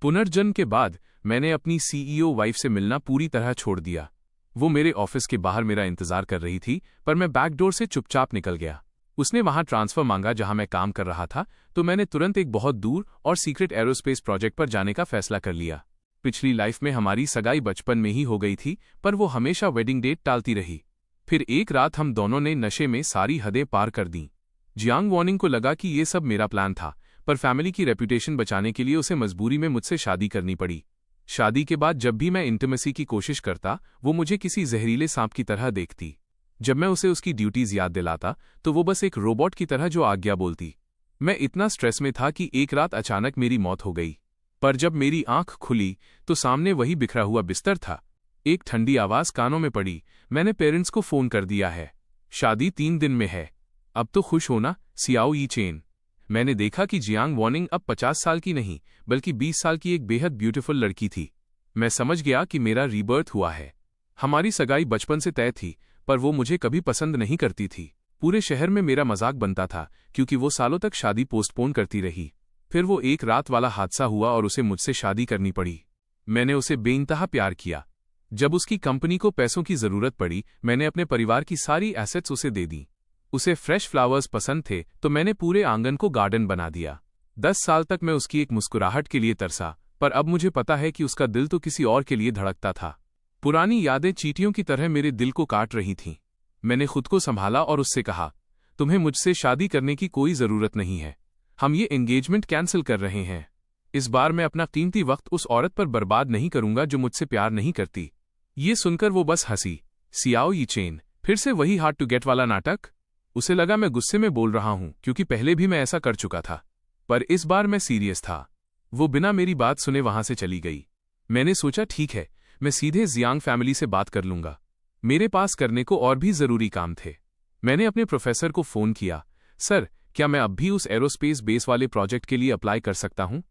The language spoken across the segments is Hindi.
पुनर्जन्म के बाद मैंने अपनी सीईओ वाइफ से मिलना पूरी तरह छोड़ दिया। वो मेरे ऑफिस के बाहर मेरा इंतजार कर रही थी, पर मैं बैकडोर से चुपचाप निकल गया। उसने वहां ट्रांसफर मांगा जहां मैं काम कर रहा था, तो मैंने तुरंत एक बहुत दूर और सीक्रेट एरोस्पेस प्रोजेक्ट पर जाने का फैसला कर लिया। पिछली लाइफ में हमारी सगाई बचपन में ही हो गई थी, पर वो हमेशा वेडिंग डेट टालती रही। फिर एक रात हम दोनों ने नशे में सारी हदें पार कर दीं। जियांग वॉनिंग को लगा कि ये सब मेरा प्लान था, पर फैमिली की रेपुटेशन बचाने के लिए उसे मजबूरी में मुझसे शादी करनी पड़ी। शादी के बाद जब भी मैं इंटीमेसी की कोशिश करता, वो मुझे किसी जहरीले सांप की तरह देखती। जब मैं उसे उसकी ड्यूटीज याद दिलाता, तो वो बस एक रोबोट की तरह जो आज्ञा बोलती। मैं इतना स्ट्रेस में था कि एक रात अचानक मेरी मौत हो गई। पर जब मेरी आंख खुली, तो सामने वही बिखरा हुआ बिस्तर था। एक ठंडी आवाज कानों में पड़ी, मैंने पेरेंट्स को फोन कर दिया है। शादी 3 दिन में है। अब तो खुश होना, सियाओ यी चेन। मैंने देखा कि जियांग वॉनिंग अब 50 साल की नहीं, बल्कि 20 साल की एक बेहद ब्यूटीफुल लड़की थी। मैं समझ गया कि मेरा रीबर्थ हुआ है। हमारी सगाई बचपन से तय थी, पर वो मुझे कभी पसंद नहीं करती थी। पूरे शहर में मेरा मजाक बनता था, क्योंकि वो सालों तक शादी पोस्टपोन करती रही। फिर वो एक रात वाला हादसा हुआ और उसे मुझसे शादी करनी पड़ी। मैंने उसे बेइंतहा प्यार किया। जब उसकी कंपनी को पैसों की जरूरत पड़ी, मैंने अपने परिवार की सारी एसेट्स उसे दे दी। उसे फ्रेश फ्लावर्स पसंद थे, तो मैंने पूरे आंगन को गार्डन बना दिया। 10 साल तक मैं उसकी एक मुस्कुराहट के लिए तरसा, पर अब मुझे पता है कि उसका दिल तो किसी और के लिए धड़कता था। पुरानी यादें चींटियों की तरह मेरे दिल को काट रही थीं। मैंने खुद को संभाला और उससे कहा, तुम्हें मुझसे शादी करने की कोई जरूरत नहीं है। हम ये एंगेजमेंट कैंसिल कर रहे हैं। इस बार मैं अपना कीमती वक्त उस औरत पर बर्बाद नहीं करूंगा जो मुझसे प्यार नहीं करती। ये सुनकर वो बस हंसी। सियाओ यी चेन, फिर से वही हार्ड टू गेट वाला नाटक? उसे लगा मैं गुस्से में बोल रहा हूं, क्योंकि पहले भी मैं ऐसा कर चुका था। पर इस बार मैं सीरियस था। वो बिना मेरी बात सुने वहां से चली गई। मैंने सोचा ठीक है, मैं सीधे जियांग फैमिली से बात कर लूंगा। मेरे पास करने को और भी जरूरी काम थे। मैंने अपने प्रोफेसर को फोन किया, सर, क्या मैं अब भी उस एरोस्पेस बेस वाले प्रोजेक्ट के लिए अप्लाई कर सकता हूं?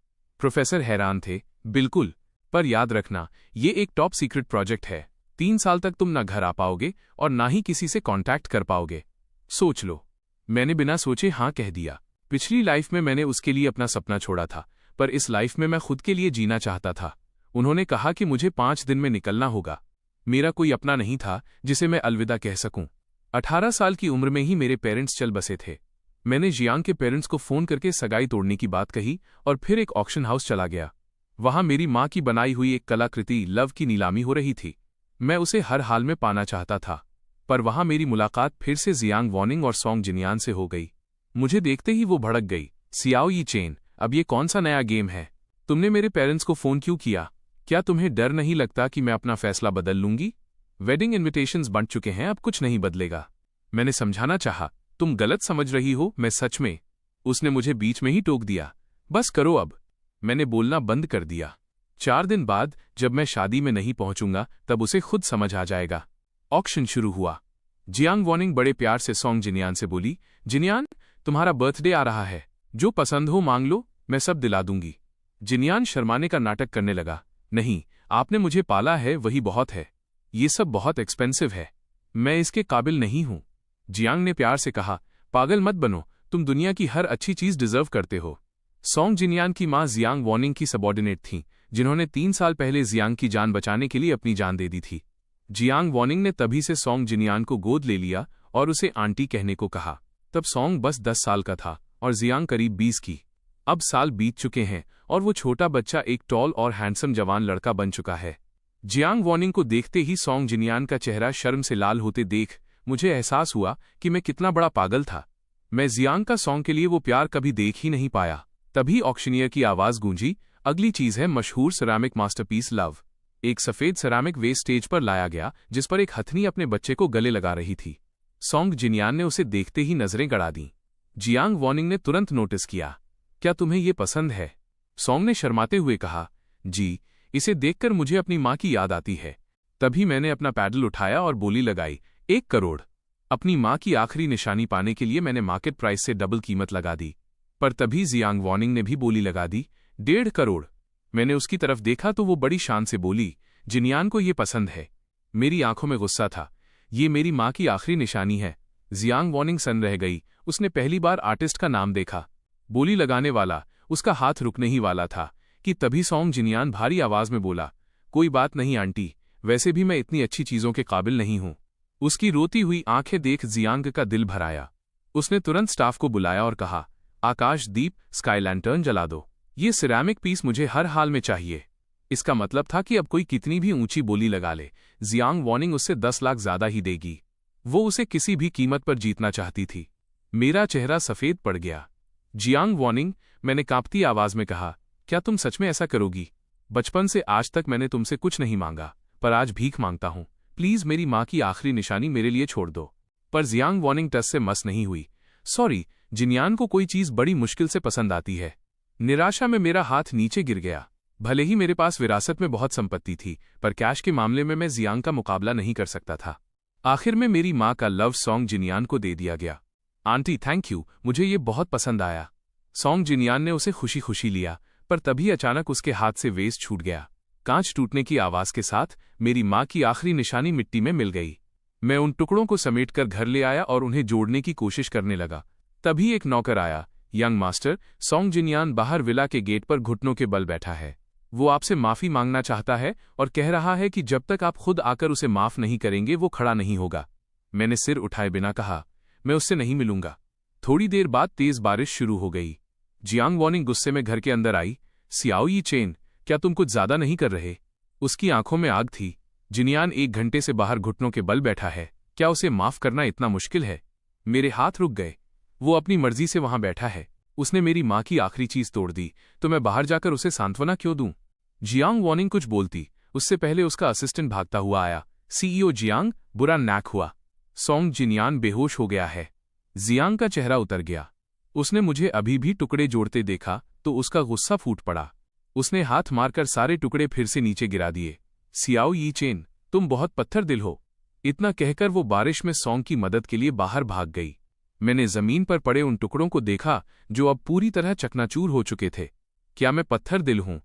प्रोफेसर हैरान थे। बिल्कुल, पर याद रखना, ये एक टॉप सीक्रेट प्रोजेक्ट है। 3 साल तक तुम ना घर आ पाओगे और ना ही किसी से कांटेक्ट कर पाओगे। सोच लो। मैंने बिना सोचे हाँ कह दिया। पिछली लाइफ में मैंने उसके लिए अपना सपना छोड़ा था, पर इस लाइफ में मैं खुद के लिए जीना चाहता था। उन्होंने कहा कि मुझे 5 दिन में निकलना होगा। मेरा कोई अपना नहीं था जिसे मैं अलविदा कह सकूं। 18 साल की उम्र में ही मेरे पेरेंट्स चल बसे थे। मैंने जियांग के पेरेंट्स को फोन करके सगाई तोड़ने की बात कही और फिर एक ऑक्शन हाउस चला गया। वहां मेरी मां की बनाई हुई एक कलाकृति लव की नीलामी हो रही थी। मैं उसे हर हाल में पाना चाहता था, पर वहां मेरी मुलाकात फिर से जियांग वॉनिंग और सॉन्ग जिनियान से हो गई। मुझे देखते ही वो भड़क गई। सियाओ यी चेन, अब ये कौन सा नया गेम है? तुमने मेरे पेरेंट्स को फोन क्यों किया? क्या तुम्हें डर नहीं लगता कि मैं अपना फैसला बदल लूंगी? वेडिंग इन्विटेशंस बंट चुके हैं, अब कुछ नहीं बदलेगा। मैंने समझाना चाहा, तुम गलत समझ रही हो, मैं सच में। उसने मुझे बीच में ही टोक दिया, बस करो अब। मैंने बोलना बंद कर दिया। 4 दिन बाद जब मैं शादी में नहीं पहुंचूंगा, तब उसे खुद समझ आ जाएगा। ऑक्शन शुरू हुआ। जियांग वॉनिंग बड़े प्यार से सॉन्ग जिनियान से बोली, जिनियान, तुम्हारा बर्थडे आ रहा है, जो पसंद हो मांग लो, मैं सब दिला दूंगी। जिनियान शर्माने का नाटक करने लगा, नहीं, आपने मुझे पाला है, वही बहुत है। ये सब बहुत एक्सपेंसिव है, मैं इसके काबिल नहीं हूं। जियांग ने प्यार से कहा, पागल मत बनो, तुम दुनिया की हर अच्छी चीज डिजर्व करते हो। सॉन्ग जिनियान की मां जियांग वॉनिंग की सबॉर्डिनेट थीं, जिन्होंने 3 साल पहले जियांग की जान बचाने के लिए अपनी जान दे दी थी। जियांग वॉनिंग ने तभी से सॉन्ग जिनियान को गोद ले लिया और उसे आंटी कहने को कहा। तब सॉन्ग बस 10 साल का था और जियांग करीब 20 की। अब साल बीत चुके हैं और वो छोटा बच्चा एक टॉल और हैंडसम जवान लड़का बन चुका है। जियांग वॉनिंग को देखते ही सॉन्ग जिनियान का चेहरा शर्म से लाल होते देख मुझे एहसास हुआ कि मैं कितना बड़ा पागल था। मैं जियांग का सॉन्ग के लिए वो प्यार कभी देख ही नहीं पाया। तभी ऑक्शनियर की आवाज गूंजी, अगली चीज है मशहूर सेरामिक मास्टरपीस लव। एक सफेद सेरामिक वेस स्टेज पर लाया गया, जिस पर एक हथनी अपने बच्चे को गले लगा रही थी। सॉन्ग जिनियान ने उसे देखते ही नजरें गड़ा दी। जियांग वॉनिंग ने तुरंत नोटिस किया, क्या तुम्हें ये पसंद है? सॉन्ग ने शर्माते हुए कहा, जी, इसे देखकर मुझे अपनी मां की याद आती है। तभी मैंने अपना पैडल उठाया और बोली लगाई, 1 करोड़। अपनी मां की आखिरी निशानी पाने के लिए मैंने मार्केट प्राइस से डबल कीमत लगा दी। पर तभी जियांग वॉनिंग ने भी बोली लगा दी, 1.5 करोड़। मैंने उसकी तरफ देखा तो वो बड़ी शान से बोली, जिनियान को ये पसंद है। मेरी आंखों में गुस्सा था, ये मेरी मां की आखिरी निशानी है। जियांग वॉनिंग सन रह गई। उसने पहली बार आर्टिस्ट का नाम देखा। बोली लगाने वाला, उसका हाथ रुकने ही वाला था। कि तभी सॉन्ग जिनियान भारी आवाज में बोला, कोई बात नहीं आंटी, वैसे भी मैं इतनी अच्छी चीजों के काबिल नहीं हूं। उसकी रोती हुई आंखें देख जियांग का दिल भर आया। उसने तुरंत स्टाफ को बुलाया और कहा, आकाश दीप स्काई लैंटर्न जला दो, ये सिरेमिक पीस मुझे हर हाल में चाहिए। इसका मतलब था कि अब कोई कितनी भी ऊंची बोली लगा ले, जियांग वॉनिंग उससे 10 लाख ज्यादा ही देगी। वो उसे किसी भी कीमत पर जीतना चाहती थी। मेरा चेहरा सफेद पड़ गया। जियांग वॉनिंग, मैंने कांपती आवाज में कहा, क्या तुम सच में ऐसा करोगी? बचपन से आज तक मैंने तुमसे कुछ नहीं मांगा, पर आज भीख मांगता हूं। प्लीज मेरी मां की आखिरी निशानी मेरे लिए छोड़ दो। पर जियांग वॉनिंग टस से मस नहीं हुई। सॉरी, जिनियान को कोई चीज बड़ी मुश्किल से पसंद आती है। निराशा में मेरा हाथ नीचे गिर गया। भले ही मेरे पास विरासत में बहुत संपत्ति थी, पर कैश के मामले में मैं जियांग का मुकाबला नहीं कर सकता था। आखिर में मेरी मां का लव सॉन्ग जिनियान को दे दिया गया। आंटी थैंक यू, मुझे ये बहुत पसंद आया। सॉन्ग जिनियान ने उसे खुशी खुशी लिया, पर तभी अचानक उसके हाथ से वेस छूट गया। कांच टूटने की आवाज के साथ मेरी मां की आखिरी निशानी मिट्टी में मिल गई। मैं उन टुकड़ों को समेटकर घर ले आया और उन्हें जोड़ने की कोशिश करने लगा। तभी एक नौकर आया। यंग मास्टर, सॉन्ग जिनियान बाहर विला के गेट पर घुटनों के बल बैठा है। वो आपसे माफी मांगना चाहता है और कह रहा है कि जब तक आप खुद आकर उसे माफ नहीं करेंगे वो खड़ा नहीं होगा। मैंने सिर उठाए बिना कहा, मैं उससे नहीं मिलूंगा। थोड़ी देर बाद तेज बारिश शुरू हो गई। जियांग वॉनिंग गुस्से में घर के अंदर आई। सियाओ यी चेन, क्या तुम कुछ ज्यादा नहीं कर रहे? उसकी आंखों में आग थी। जिनियान 1 घंटे से बाहर घुटनों के बल बैठा है, क्या उसे माफ करना इतना मुश्किल है? मेरे हाथ रुक गए। वो अपनी मर्जी से वहां बैठा है। उसने मेरी मां की आखिरी चीज तोड़ दी, तो मैं बाहर जाकर उसे सांत्वना क्यों दूं? जियांग वॉनिंग कुछ बोलती, उससे पहले उसका असिस्टेंट भागता हुआ आया। सीईओ जियांग, बुरा नैक हुआ। सॉन्ग जिनियान बेहोश हो गया है। जियांग का चेहरा उतर गया। उसने मुझे अभी भी टुकड़े जोड़ते देखा तो उसका गुस्सा फूट पड़ा। उसने हाथ मारकर सारे टुकड़े फिर से नीचे गिरा दिए। सियाओ यी चेन, तुम बहुत पत्थर दिल हो। इतना कहकर वो बारिश में सॉन्ग की मदद के लिए बाहर भाग गई। मैंने जमीन पर पड़े उन टुकड़ों को देखा जो अब पूरी तरह चकनाचूर हो चुके थे। क्या मैं पत्थर दिल हूं?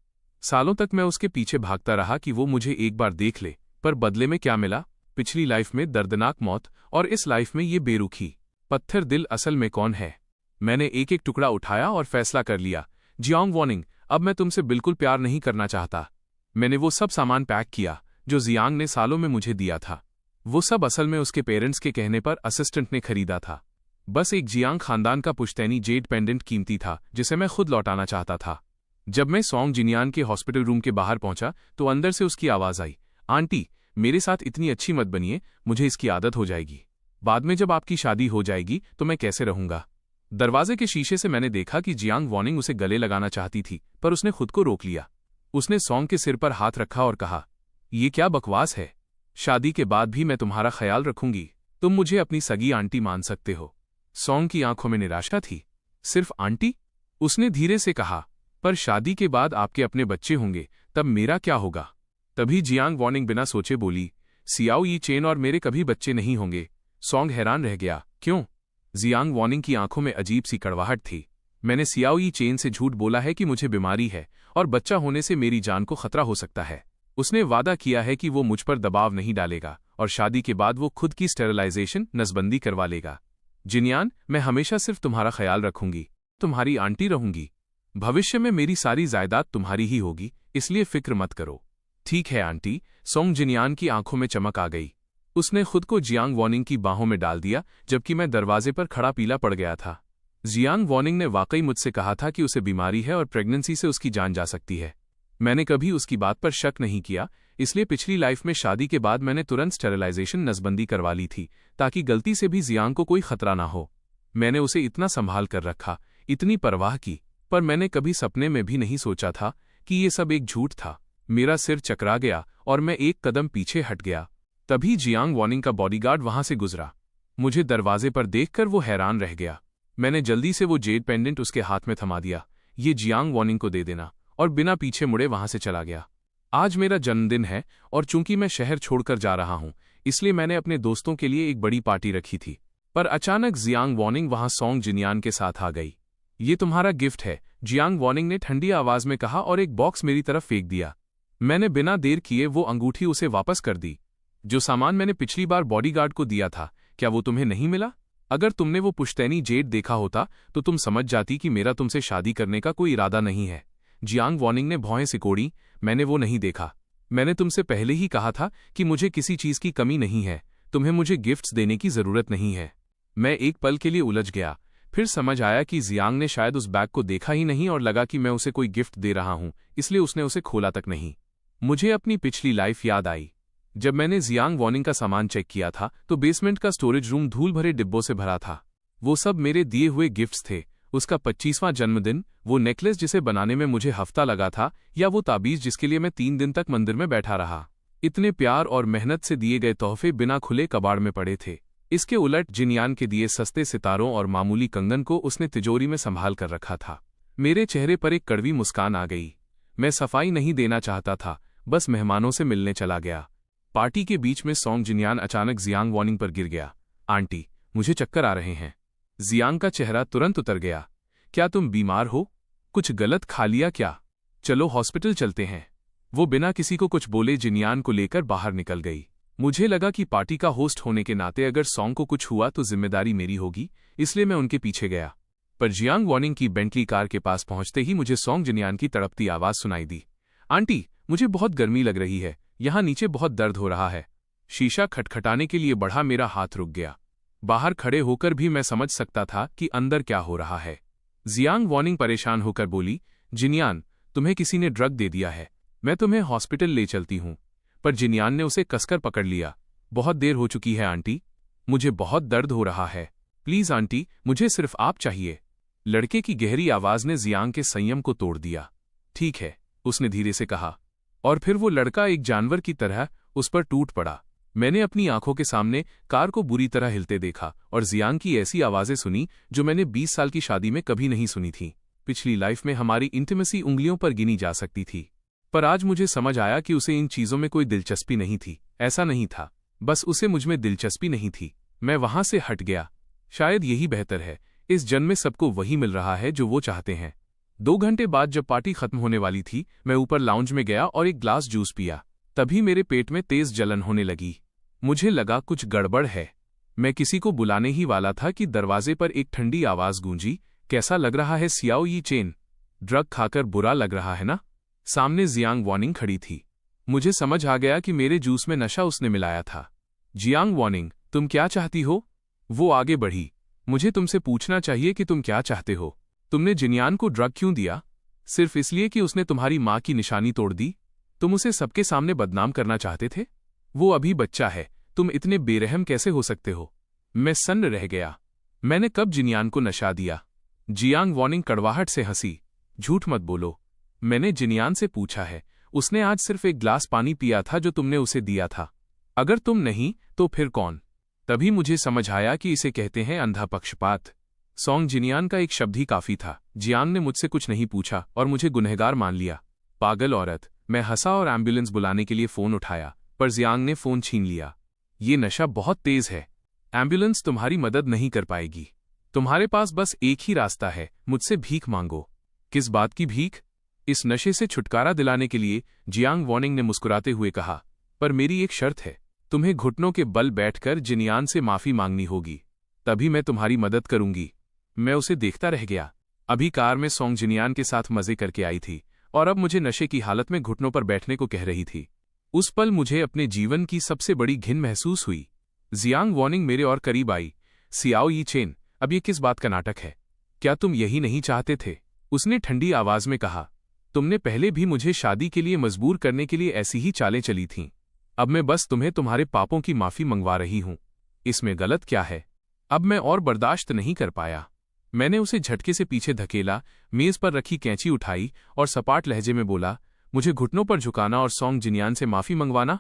सालों तक मैं उसके पीछे भागता रहा कि वो मुझे एक बार देख ले, पर बदले में क्या मिला? पिछली लाइफ में दर्दनाक मौत और इस लाइफ में ये बेरुखी। पत्थर दिल असल में कौन है? मैंने एक एक टुकड़ा उठाया और फैसला कर लिया। जियांग वॉनिंग, अब मैं तुमसे बिल्कुल प्यार नहीं करना चाहता। मैंने वो सब सामान पैक किया जो जियांग ने सालों में मुझे दिया था। वो सब असल में उसके पेरेंट्स के कहने पर असिस्टेंट ने खरीदा था। बस एक जियांग खानदान का पुश्तैनी जेड पेंडेंट कीमती था जिसे मैं खुद लौटाना चाहता था। जब मैं सॉन्ग जिनियान के हॉस्पिटल रूम के बाहर पहुंचा तो अंदर से उसकी आवाज आई, आंटी, मेरे साथ इतनी अच्छी मत बनिए, मुझे इसकी आदत हो जाएगी। बाद में जब आपकी शादी हो जाएगी तो मैं कैसे रहूंगा? दरवाजे के शीशे से मैंने देखा कि जियांग वॉनिंग उसे गले लगाना चाहती थी, पर उसने खुद को रोक लिया। उसने सॉन्ग के सिर पर हाथ रखा और कहा, ये क्या बकवास है? शादी के बाद भी मैं तुम्हारा ख्याल रखूंगी। तुम मुझे अपनी सगी आंटी मान सकते हो। सॉन्ग की आंखों में निराशा थी। सिर्फ आंटी? उसने धीरे से कहा, पर शादी के बाद आपके अपने बच्चे होंगे, तब मेरा क्या होगा? तभी जियांग वॉनिंग बिना सोचे बोली, सियाओ यी चेन और मेरे कभी बच्चे नहीं होंगे। सॉन्ग हैरान रह गया, क्यों? जियांग वॉनिंग की आंखों में अजीब सी कड़वाहट थी। मैंने सियाओ यी चेन से झूठ बोला है कि मुझे बीमारी है और बच्चा होने से मेरी जान को खतरा हो सकता है। उसने वादा किया है कि वो मुझ पर दबाव नहीं डालेगा और शादी के बाद वो खुद की स्टेरिलाइजेशन नसबंदी करवा लेगा। जिनियान, मैं हमेशा सिर्फ तुम्हारा ख्याल रखूंगी, तुम्हारी आंटी रहूंगी। भविष्य में मेरी सारी जायदाद तुम्हारी ही होगी, इसलिए फिक्र मत करो। ठीक है आंटी। सॉन्ग जिनियान की आंखों में चमक आ गई। उसने खुद को जियांग वॉनिंग की बाहों में डाल दिया, जबकि मैं दरवाजे पर खड़ा पीला पड़ गया था। जियांग वॉनिंग ने वाकई मुझसे कहा था कि उसे बीमारी है और प्रेगनेंसी से उसकी जान जा सकती है। मैंने कभी उसकी बात पर शक नहीं किया, इसलिए पिछली लाइफ में शादी के बाद मैंने तुरंत स्टेरिलाइजेशन नसबंदी करवा ली थी, ताकि गलती से भी जियांग को कोई खतरा ना हो। मैंने उसे इतना संभाल कर रखा, इतनी परवाह की, पर मैंने कभी सपने में भी नहीं सोचा था कि ये सब एक झूठ था। मेरा सिर चकरा गया और मैं एक कदम पीछे हट गया। तभी जियांग वॉनिंग का बॉडीगार्ड वहां से गुजरा। मुझे दरवाजे पर देखकर वो हैरान रह गया। मैंने जल्दी से वो जेड पेंडेंट उसके हाथ में थमा दिया। ये जियांग वॉनिंग को दे देना, और बिना पीछे मुड़े वहां से चला गया। आज मेरा जन्मदिन है और चूंकि मैं शहर छोड़कर जा रहा हूं, इसलिए मैंने अपने दोस्तों के लिए एक बड़ी पार्टी रखी थी। पर अचानक जियांग वॉनिंग वहां सॉन्ग जिनियान के साथ आ गई। ये तुम्हारा गिफ्ट है, जियांग वॉनिंग ने ठंडी आवाज में कहा और एक बॉक्स मेरी तरफ फेंक दिया। मैंने बिना देर किए वो अंगूठी उसे वापस कर दी। जो सामान मैंने पिछली बार बॉडीगार्ड को दिया था, क्या वो तुम्हें नहीं मिला? अगर तुमने वो पुश्तैनी जेड देखा होता तो तुम समझ जाती कि मेरा तुमसे शादी करने का कोई इरादा नहीं है। जियांग वॉनिंग ने भौहें सिकोड़ी। मैंने वो नहीं देखा। मैंने तुमसे पहले ही कहा था कि मुझे किसी चीज की कमी नहीं है, तुम्हें मुझे गिफ्ट्स देने की जरूरत नहीं है। मैं एक पल के लिए उलझ गया, फिर समझ आया कि जियांग ने शायद उस बैग को देखा ही नहीं और लगा कि मैं उसे कोई गिफ्ट दे रहा हूं, इसलिए उसने उसे खोला तक नहीं। मुझे अपनी पिछली लाइफ याद आई। जब मैंने जियांग वॉनिंग का सामान चेक किया था तो बेसमेंट का स्टोरेज रूम धूल भरे डिब्बों से भरा था। वो सब मेरे दिए हुए गिफ्ट्स थे। उसका 25वां जन्मदिन, वो नेकलेस जिसे बनाने में मुझे हफ्ता लगा था, या वो ताबीज जिसके लिए मैं 3 दिन तक मंदिर में बैठा रहा। इतने प्यार और मेहनत से दिए गए तोहफे बिना खुले कबाड़ में पड़े थे। इसके उलट जिनयान के दिए सस्ते सितारों और मामूली कंगन को उसने तिजोरी में संभाल कर रखा था। मेरे चेहरे पर एक कड़वी मुस्कान आ गई। मैं सफाई नहीं देना चाहता था, बस मेहमानों से मिलने चला गया। पार्टी के बीच में सोंग जिनयान अचानक जियांग वॉनिंग पर गिर गया। आंटी, मुझे चक्कर आ रहे हैं। जियांग का चेहरा तुरंत उतर गया। क्या तुम बीमार हो? कुछ गलत खा लिया क्या? चलो हॉस्पिटल चलते हैं। वो बिना किसी को कुछ बोले जिनयान को लेकर बाहर निकल गई। मुझे लगा कि पार्टी का होस्ट होने के नाते अगर सोंग को कुछ हुआ तो जिम्मेदारी मेरी होगी, इसलिए मैं उनके पीछे गया। पर जियांग वॉनिंग की बेंटली कार के पास पहुंचते ही मुझे सोंग जिनयान की तड़पती आवाज सुनाई दी। आंटी, मुझे बहुत गर्मी लग रही है, यहाँ नीचे बहुत दर्द हो रहा है। शीशा खटखटाने के लिए बढ़ा, मेरा हाथ रुक गया। बाहर खड़े होकर भी मैं समझ सकता था कि अंदर क्या हो रहा है। जियांग वॉनिंग परेशान होकर बोली, जिनयान, तुम्हें किसी ने ड्रग दे दिया है, मैं तुम्हें हॉस्पिटल ले चलती हूँ। पर जिनयान ने उसे कसकर पकड़ लिया। बहुत देर हो चुकी है आंटी, मुझे बहुत दर्द हो रहा है। प्लीज आंटी, मुझे सिर्फ आप चाहिए। लड़के की गहरी आवाज ने जियांग के संयम को तोड़ दिया। ठीक है, उसने धीरे से कहा, और फिर वो लड़का एक जानवर की तरह उस पर टूट पड़ा। मैंने अपनी आंखों के सामने कार को बुरी तरह हिलते देखा और जियांग की ऐसी आवाजें सुनी जो मैंने 20 साल की शादी में कभी नहीं सुनी थी। पिछली लाइफ में हमारी इंटीमेसी उंगलियों पर गिनी जा सकती थी, पर आज मुझे समझ आया कि उसे इन चीजों में कोई दिलचस्पी नहीं थी। ऐसा नहीं था, बस उसे मुझमें दिलचस्पी नहीं थी। मैं वहां से हट गया। शायद यही बेहतर है। इस जन्म में सबको वही मिल रहा है जो वो चाहते हैं। 2 घंटे बाद जब पार्टी खत्म होने वाली थी, मैं ऊपर लाउंज में गया और एक ग्लास जूस पिया। तभी मेरे पेट में तेज जलन होने लगी। मुझे लगा कुछ गड़बड़ है। मैं किसी को बुलाने ही वाला था कि दरवाजे पर एक ठंडी आवाज गूंजी, कैसा लग रहा है सियाओ यी चेन? ड्रग खाकर बुरा लग रहा है ना? सामने जियांग वॉनिंग खड़ी थी। मुझे समझ आ गया कि मेरे जूस में नशा उसने मिलाया था। जियांग वॉनिंग, तुम क्या चाहती हो? वो आगे बढ़ी। मुझे तुमसे पूछना चाहिए कि तुम क्या चाहते हो। तुमने जिनयान को ड्रग क्यों दिया? सिर्फ इसलिए कि उसने तुम्हारी मां की निशानी तोड़ दी? तुम उसे सबके सामने बदनाम करना चाहते थे? वो अभी बच्चा है, तुम इतने बेरहम कैसे हो सकते हो? मैं सन्न रह गया। मैंने कब जिनयान को नशा दिया? जियांग वॉनिंग कड़वाहट से हंसी। झूठ मत बोलो। मैंने जिनयान से पूछा है, उसने आज सिर्फ एक ग्लास पानी पिया था जो तुमने उसे दिया था। अगर तुम नहीं तो फिर कौन? तभी मुझे समझ आया कि इसे कहते हैं अंधा पक्षपात। सोंग जिनयान का एक शब्द ही काफी था। जियांग ने मुझसे कुछ नहीं पूछा और मुझे गुनहगार मान लिया। पागल औरत। मैं हंसा और एम्बुलेंस बुलाने के लिए फोन उठाया, पर जियांग ने फोन छीन लिया। ये नशा बहुत तेज है। एम्बुलेंस तुम्हारी मदद नहीं कर पाएगी। तुम्हारे पास बस एक ही रास्ता है, मुझसे भीख मांगो। किस बात की भीख? इस नशे से छुटकारा दिलाने के लिए, जियांग वॉनिंग ने मुस्कुराते हुए कहा। पर मेरी एक शर्त है, तुम्हें घुटनों के बल बैठकर जिनयान से माफी मांगनी होगी, तभी मैं तुम्हारी मदद करूंगी। मैं उसे देखता रह गया। अभी कार में सोंग जिनयान के साथ मजे करके आई थी और अब मुझे नशे की हालत में घुटनों पर बैठने को कह रही थी। उस पल मुझे अपने जीवन की सबसे बड़ी घिन महसूस हुई। जियांग वॉनिंग मेरे और करीब आई। सियाओ यी चेन, अब ये किस बात का नाटक है? क्या तुम यही नहीं चाहते थे? उसने ठंडी आवाज में कहा। तुमने पहले भी मुझे शादी के लिए मजबूर करने के लिए ऐसी ही चालें चली थीं। अब मैं बस तुम्हें तुम्हारे पापों की माफी मंगवा रही हूं। इसमें गलत क्या है? अब मैं और बर्दाश्त नहीं कर पाया। मैंने उसे झटके से पीछे धकेला, मेज पर रखी कैंची उठाई और सपाट लहजे में बोला, मुझे घुटनों पर झुकाना और सोंग जिनयान से माफी मंगवाना?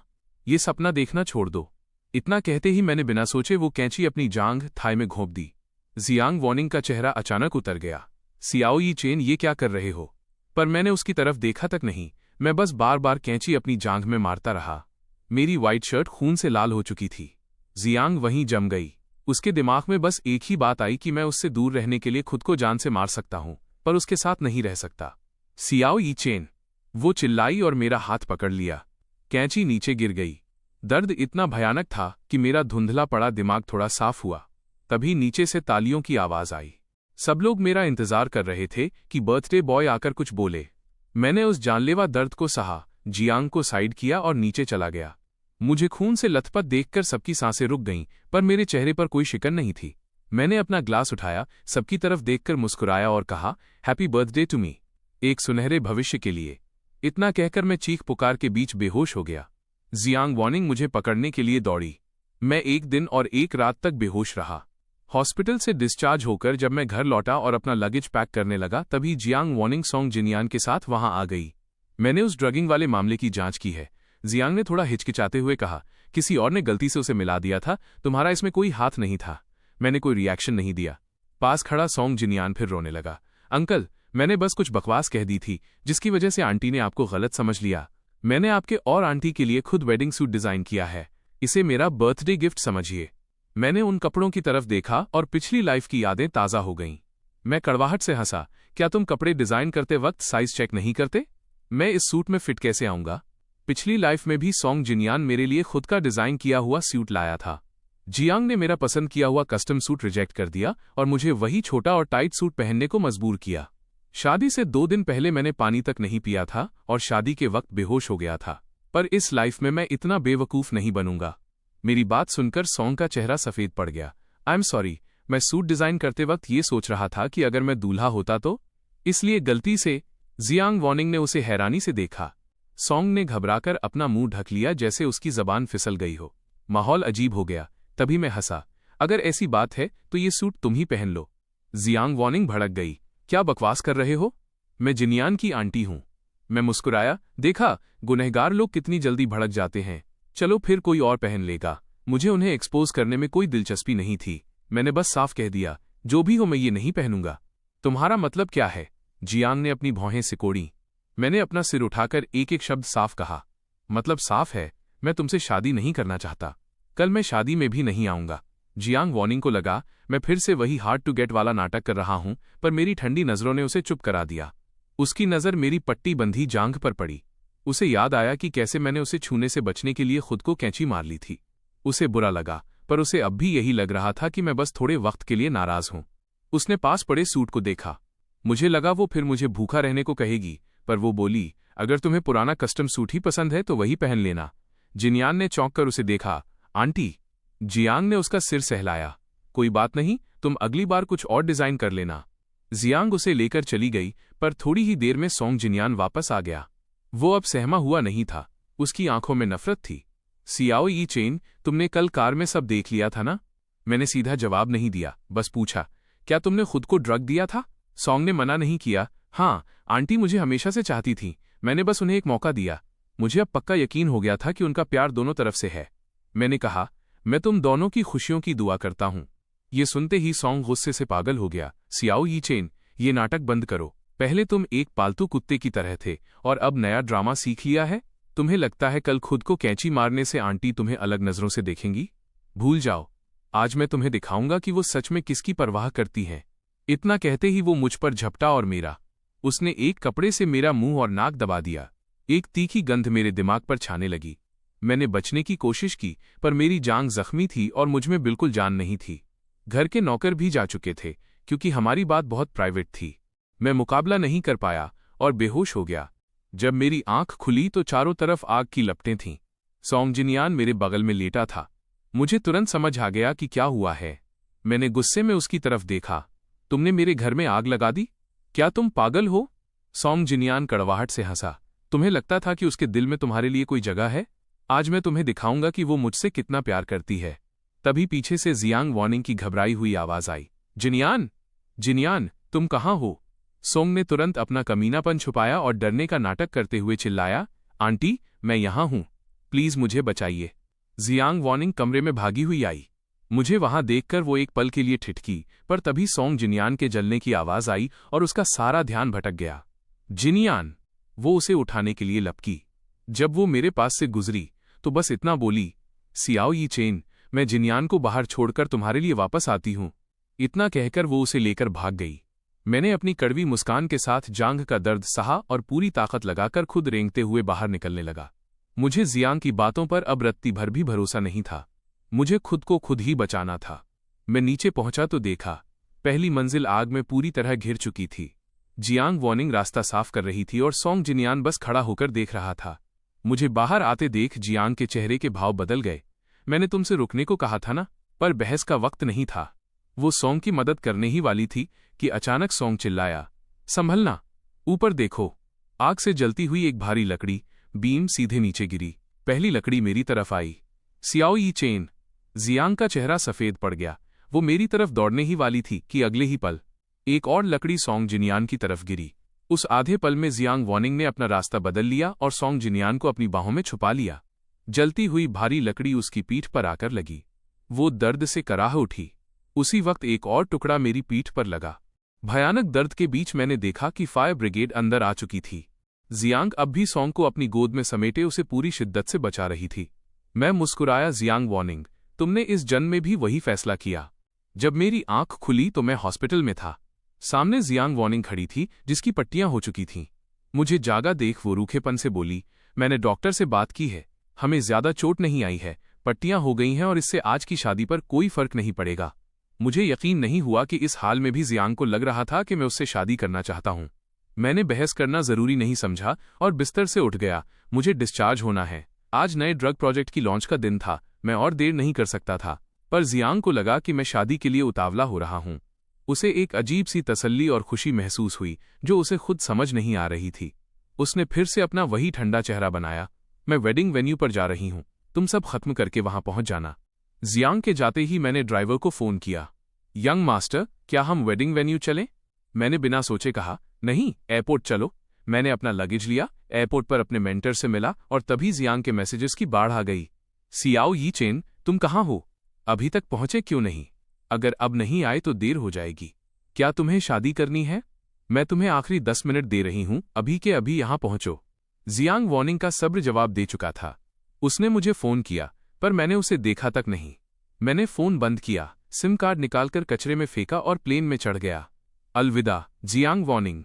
ये सपना देखना छोड़ दो। इतना कहते ही मैंने बिना सोचे वो कैंची अपनी जांघ थाई में घोंप दी। जियांग वॉनिंग का चेहरा अचानक उतर गया। सियाओ यी चेन, ये क्या कर रहे हो? पर मैंने उसकी तरफ देखा तक नहीं। मैं बस बार बार कैंची अपनी जांघ में मारता रहा। मेरी व्हाइट शर्ट खून से लाल हो चुकी थी। जियांग वहीं जम गई। उसके दिमाग में बस एक ही बात आई कि मैं उससे दूर रहने के लिए खुद को जान से मार सकता हूं, पर उसके साथ नहीं रह सकता। सियाओ यी चेन, वो चिल्लाई और मेरा हाथ पकड़ लिया। कैंची नीचे गिर गई। दर्द इतना भयानक था कि मेरा धुंधला पड़ा दिमाग थोड़ा साफ हुआ। तभी नीचे से तालियों की आवाज आई। सब लोग मेरा इंतजार कर रहे थे कि बर्थडे बॉय आकर कुछ बोले। मैंने उस जानलेवा दर्द को सहा, जियांग को साइड किया और नीचे चला गया। मुझे खून से लथपथ देखकर सबकी सांसें रुक गईं, पर मेरे चेहरे पर कोई शिकन नहीं थी। मैंने अपना ग्लास उठाया, सबकी तरफ देखकर मुस्कुराया और कहा, हैप्पी बर्थडे टू मी, एक सुनहरे भविष्य के लिए। इतना कहकर मैं चीख पुकार के बीच बेहोश हो गया। जियांग वॉनिंग मुझे पकड़ने के लिए दौड़ी। मैं 1 दिन और 1 रात तक बेहोश रहा। हॉस्पिटल से डिस्चार्ज होकर जब मैं घर लौटा और अपना लगेज पैक करने लगा, तभी जियांग वॉनिंग सॉन्ग जिनियान के साथ वहां आ गई। मैंने उस ड्रगिंग वाले मामले की जांच की है। जियांग ने थोड़ा हिचकिचाते हुए कहा, किसी और ने गलती से उसे मिला दिया था, तुम्हारा इसमें कोई हाथ नहीं था। मैंने कोई रिएक्शन नहीं दिया। पास खड़ा सॉन्ग जिनियान फिर रोने लगा। अंकल, मैंने बस कुछ बकवास कह दी थी, जिसकी वजह से आंटी ने आपको गलत समझ लिया। मैंने आपके और आंटी के लिए खुद वेडिंग सूट डिजाइन किया है, इसे मेरा बर्थडे गिफ्ट समझिए। मैंने उन कपड़ों की तरफ देखा और पिछली लाइफ की यादें ताज़ा हो गईं। मैं कड़वाहट से हंसा, क्या तुम कपड़े डिजाइन करते वक्त साइज चेक नहीं करते? मैं इस सूट में फिट कैसे आऊंगा? पिछली लाइफ में भी सॉन्ग जिनियान मेरे लिए खुद का डिजाइन किया हुआ सूट लाया था। जियांग ने मेरा पसंद किया हुआ कस्टम सूट रिजेक्ट कर दिया और मुझे वही छोटा और टाइट सूट पहनने को मजबूर किया। शादी से 2 दिन पहले मैंने पानी तक नहीं पिया था और शादी के वक्त बेहोश हो गया था, पर इस लाइफ में मैं इतना बेवकूफ नहीं बनूंगा। मेरी बात सुनकर सॉन्ग का चेहरा सफेद पड़ गया। आई एम सॉरी, मैं सूट डिजाइन करते वक्त ये सोच रहा था कि अगर मैं दूल्हा होता तो, इसलिए गलती से। जियांग वॉनिंग ने उसे हैरानी से देखा। सॉन्ग ने घबराकर अपना मुंह ढक लिया, जैसे उसकी जबान फिसल गई हो। माहौल अजीब हो गया। तभी मैं हंसा, अगर ऐसी बात है तो ये सूट तुम ही पहन लो। जियांग वॉनिंग भड़क गई, क्या बकवास कर रहे हो? मैं जिनियान की आंटी हूं। मैं मुस्कुराया, देखा गुनहगार लोग कितनी जल्दी भड़क जाते हैं। चलो फिर कोई और पहन लेगा। मुझे उन्हें एक्सपोज करने में कोई दिलचस्पी नहीं थी। मैंने बस साफ कह दिया, जो भी हो मैं ये नहीं पहनूंगा। तुम्हारा मतलब क्या है? जियांग ने अपनी भौहें सिकोड़ी। मैंने अपना सिर उठाकर एक एक शब्द साफ कहा, मतलब साफ है, मैं तुमसे शादी नहीं करना चाहता। कल मैं शादी में भी नहीं आऊंगा। जियांग वॉनिंग को लगा मैं फिर से वही हार्ड टू गेट वाला नाटक कर रहा हूं, पर मेरी ठंडी नजरों ने उसे चुप करा दिया। उसकी नजर मेरी पट्टी बंधी जांघ पर पड़ी। उसे याद आया कि कैसे मैंने उसे छूने से बचने के लिए खुद को कैंची मार ली थी। उसे बुरा लगा, पर उसे अब भी यही लग रहा था कि मैं बस थोड़े वक्त के लिए नाराज हूं। उसने पास पड़े सूट को देखा। मुझे लगा वो फिर मुझे भूखा रहने को कहेगी, पर वो बोली, अगर तुम्हें पुराना कस्टम सूट ही पसंद है तो वही पहन लेना। जिनियान ने चौंक कर उसे देखा। आंटी। जियांग ने उसका सिर सहलाया। कोई बात नहीं, तुम अगली बार कुछ और डिजाइन कर लेना। जियांग उसे लेकर चली गई, पर थोड़ी ही देर में सॉन्ग जिनियान वापस आ गया। वो अब सहमा हुआ नहीं था, उसकी आंखों में नफरत थी। सियाओ यी चेन, तुमने कल कार में सब देख लिया था ना? मैंने सीधा जवाब नहीं दिया, बस पूछा, क्या तुमने खुद को ड्रग दिया था? सॉन्ग ने मना नहीं किया। हाँ, आंटी मुझे हमेशा से चाहती थी, मैंने बस उन्हें एक मौका दिया। मुझे अब पक्का यकीन हो गया था कि उनका प्यार दोनों तरफ से है। मैंने कहा, मैं तुम दोनों की खुशियों की दुआ करता हूं। ये सुनते ही सॉन्ग गुस्से से पागल हो गया। सियाओ यी चेन, ये नाटक बंद करो। पहले तुम एक पालतू कुत्ते की तरह थे और अब नया ड्रामा सीख लिया है। तुम्हें लगता है कल खुद को कैंची मारने से आंटी तुम्हें अलग नजरों से देखेंगी? भूल जाओ, आज मैं तुम्हें दिखाऊंगा कि वो सच में किसकी परवाह करती हैं। इतना कहते ही वो मुझ पर झपटा और उसने एक कपड़े से मेरा मुंह और नाक दबा दिया। एक तीखी गंध मेरे दिमाग पर छाने लगी। मैंने बचने की कोशिश की, पर मेरी जांघ जख्मी थी और मुझमें बिल्कुल जान नहीं थी। घर के नौकर भी जा चुके थे, क्योंकि हमारी बात बहुत प्राइवेट थी। मैं मुकाबला नहीं कर पाया और बेहोश हो गया। जब मेरी आंख खुली तो चारों तरफ आग की लपटें थीं। सॉन्ग जिनियान मेरे बगल में लेटा था। मुझे तुरंत समझ आ गया कि क्या हुआ है। मैंने गुस्से में उसकी तरफ देखा। तुमने मेरे घर में आग लगा दी? क्या तुम पागल हो? सॉन्ग जिनियान कड़वाहट से हंसा। तुम्हें लगता था कि उसके दिल में तुम्हारे लिए कोई जगह है? आज मैं तुम्हें दिखाऊंगा कि वो मुझसे कितना प्यार करती है। तभी पीछे से जियांग वॉनिंग की घबराई हुई आवाज आई, जिनियान, जिनियान, तुम कहाँ हो? सोंग ने तुरंत अपना कमीनापन छुपाया और डरने का नाटक करते हुए चिल्लाया, आंटी, मैं यहां हूं, प्लीज मुझे बचाइए। जियांग वॉनिंग कमरे में भागी हुई आई। मुझे वहां देखकर वो एक पल के लिए ठिठकी, पर तभी सॉन्ग जिनियान के जलने की आवाज आई और उसका सारा ध्यान भटक गया। जिनियान! वो उसे उठाने के लिए लपकी। जब वो मेरे पास से गुजरी तो बस इतना बोली, सियाओ यी चेन, मैं जिनियान को बाहर छोड़कर तुम्हारे लिए वापस आती हूं। इतना कहकर वो उसे लेकर भाग गई। मैंने अपनी कड़वी मुस्कान के साथ जांघ का दर्द सहा और पूरी ताकत लगाकर खुद रेंगते हुए बाहर निकलने लगा। मुझे जियांग की बातों पर अब रत्ती भर भी भरोसा नहीं था। मुझे खुद को खुद ही बचाना था। मैं नीचे पहुंचा तो देखा, पहली मंजिल आग में पूरी तरह घिर चुकी थी। जियांग वॉनिंग रास्ता साफ कर रही थी और सोंग जिनियान बस खड़ा होकर देख रहा था। मुझे बाहर आते देख जियांग के चेहरे के भाव बदल गए। मैंने तुमसे रुकने को कहा था ना, पर बहस का वक्त नहीं था। वो सोंग की मदद करने ही वाली थी कि अचानक सोंग चिल्लाया, संभलना, ऊपर देखो। आग से जलती हुई एक भारी लकड़ी बीम सीधे नीचे गिरी। पहली लकड़ी मेरी तरफ आई। सियाओ यी चेन। जियांग का चेहरा सफेद पड़ गया। वो मेरी तरफ दौड़ने ही वाली थी कि अगले ही पल एक और लकड़ी सोंग जिनियान की तरफ गिरी। उस आधे पल में जियांग वॉनिंग ने अपना रास्ता बदल लिया और सोंग जिनियान को अपनी बाहों में छुपा लिया। जलती हुई भारी लकड़ी उसकी पीठ पर आकर लगी। वो दर्द से कराह उठी। उसी वक्त एक और टुकड़ा मेरी पीठ पर लगा। भयानक दर्द के बीच मैंने देखा कि फायर ब्रिगेड अंदर आ चुकी थी। जियांग अब भी सोंग को अपनी गोद में समेटे उसे पूरी शिद्दत से बचा रही थी। मैं मुस्कुराया, जियांग वॉनिंग, तुमने इस जन्म में भी वही फैसला किया। जब मेरी आंख खुली तो मैं हॉस्पिटल में था। सामने जियांग वॉनिंग खड़ी थी जिसकी पट्टियां हो चुकी थीं। मुझे जागा देख वो रूखेपन से बोली, मैंने डॉक्टर से बात की है, हमें ज्यादा चोट नहीं आई है, पट्टियां हो गई हैं और इससे आज की शादी पर कोई फर्क नहीं पड़ेगा। मुझे यकीन नहीं हुआ कि इस हाल में भी जियांग को लग रहा था कि मैं उससे शादी करना चाहता हूं। मैंने बहस करना जरूरी नहीं समझा और बिस्तर से उठ गया। मुझे डिस्चार्ज होना है। आज नए ड्रग प्रोजेक्ट की लॉन्च का दिन था, मैं और देर नहीं कर सकता था। पर जियांग को लगा कि मैं शादी के लिए उतावला हो रहा हूं। उसे एक अजीब सी तसल्ली और खुशी महसूस हुई जो उसे खुद समझ नहीं आ रही थी। उसने फिर से अपना वही ठंडा चेहरा बनाया, मैं वेडिंग वेन्यू पर जा रही हूं, तुम सब खत्म करके वहां पहुंच जाना। जियांग के जाते ही मैंने ड्राइवर को फोन किया, यंग मास्टर, क्या हम वेडिंग वेन्यू चलें? मैंने बिना सोचे कहा, नहीं, एयरपोर्ट चलो। मैंने अपना लगेज लिया, एयरपोर्ट पर अपने मेंटर से मिला और तभी जियांग के मैसेजेस की बाढ़ आ गई। सियाओ यी चेन, तुम कहाँ हो? अभी तक पहुंचे क्यों नहीं? अगर अब नहीं आए तो देर हो जाएगी। क्या तुम्हें शादी करनी है? मैं तुम्हें आखिरी 10 मिनट दे रही हूं, अभी के अभी यहां पहुंचो। जियांग वॉनिंग का सब्र जवाब दे चुका था। उसने मुझे फोन किया, पर मैंने उसे देखा तक नहीं। मैंने फोन बंद किया, सिम कार्ड निकालकर कचरे में फेंका और प्लेन में चढ़ गया। अलविदा जियांग वॉनिंग,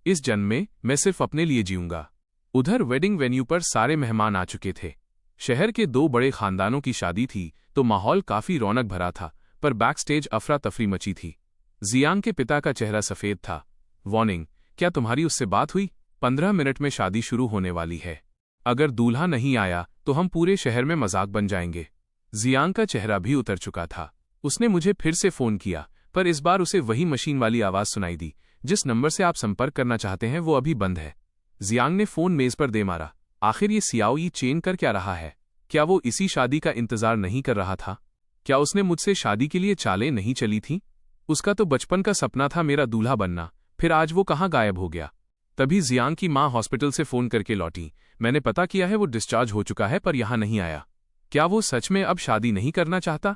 इस जन्म में मैं सिर्फ अपने लिए जीऊंगा। उधर वेडिंग वेन्यू पर सारे मेहमान आ चुके थे। शहर के 2 बड़े खानदानों की शादी थी तो माहौल काफी रौनक भरा था, पर बैकस्टेज अफरा तफरी मची थी। जियांग के पिता का चेहरा सफेद था। वॉर्निंग, क्या तुम्हारी उससे बात हुई? 15 मिनट में शादी शुरू होने वाली है। अगर दूल्हा नहीं आया तो हम पूरे शहर में मजाक बन जाएंगे। जियांग का चेहरा भी उतर चुका था। उसने मुझे फिर से फोन किया, पर इस बार उसे वही मशीन वाली आवाज सुनाई दी, जिस नंबर से आप संपर्क करना चाहते हैं वो अभी बंद है। जियांग ने फोन मेज पर दे मारा। आखिर ये सियाओ यी चेन कर क्या रहा है? क्या वो इसी शादी का इंतजार नहीं कर रहा था? क्या उसने मुझसे शादी के लिए चालें नहीं चली थीं? उसका तो बचपन का सपना था मेरा दूल्हा बनना, फिर आज वो कहाँ गायब हो गया? तभी जियांग की माँ हॉस्पिटल से फोन करके लौटी। मैंने पता किया है वो डिस्चार्ज हो चुका है पर यहाँ नहीं आया। क्या वो सच में अब शादी नहीं करना चाहता?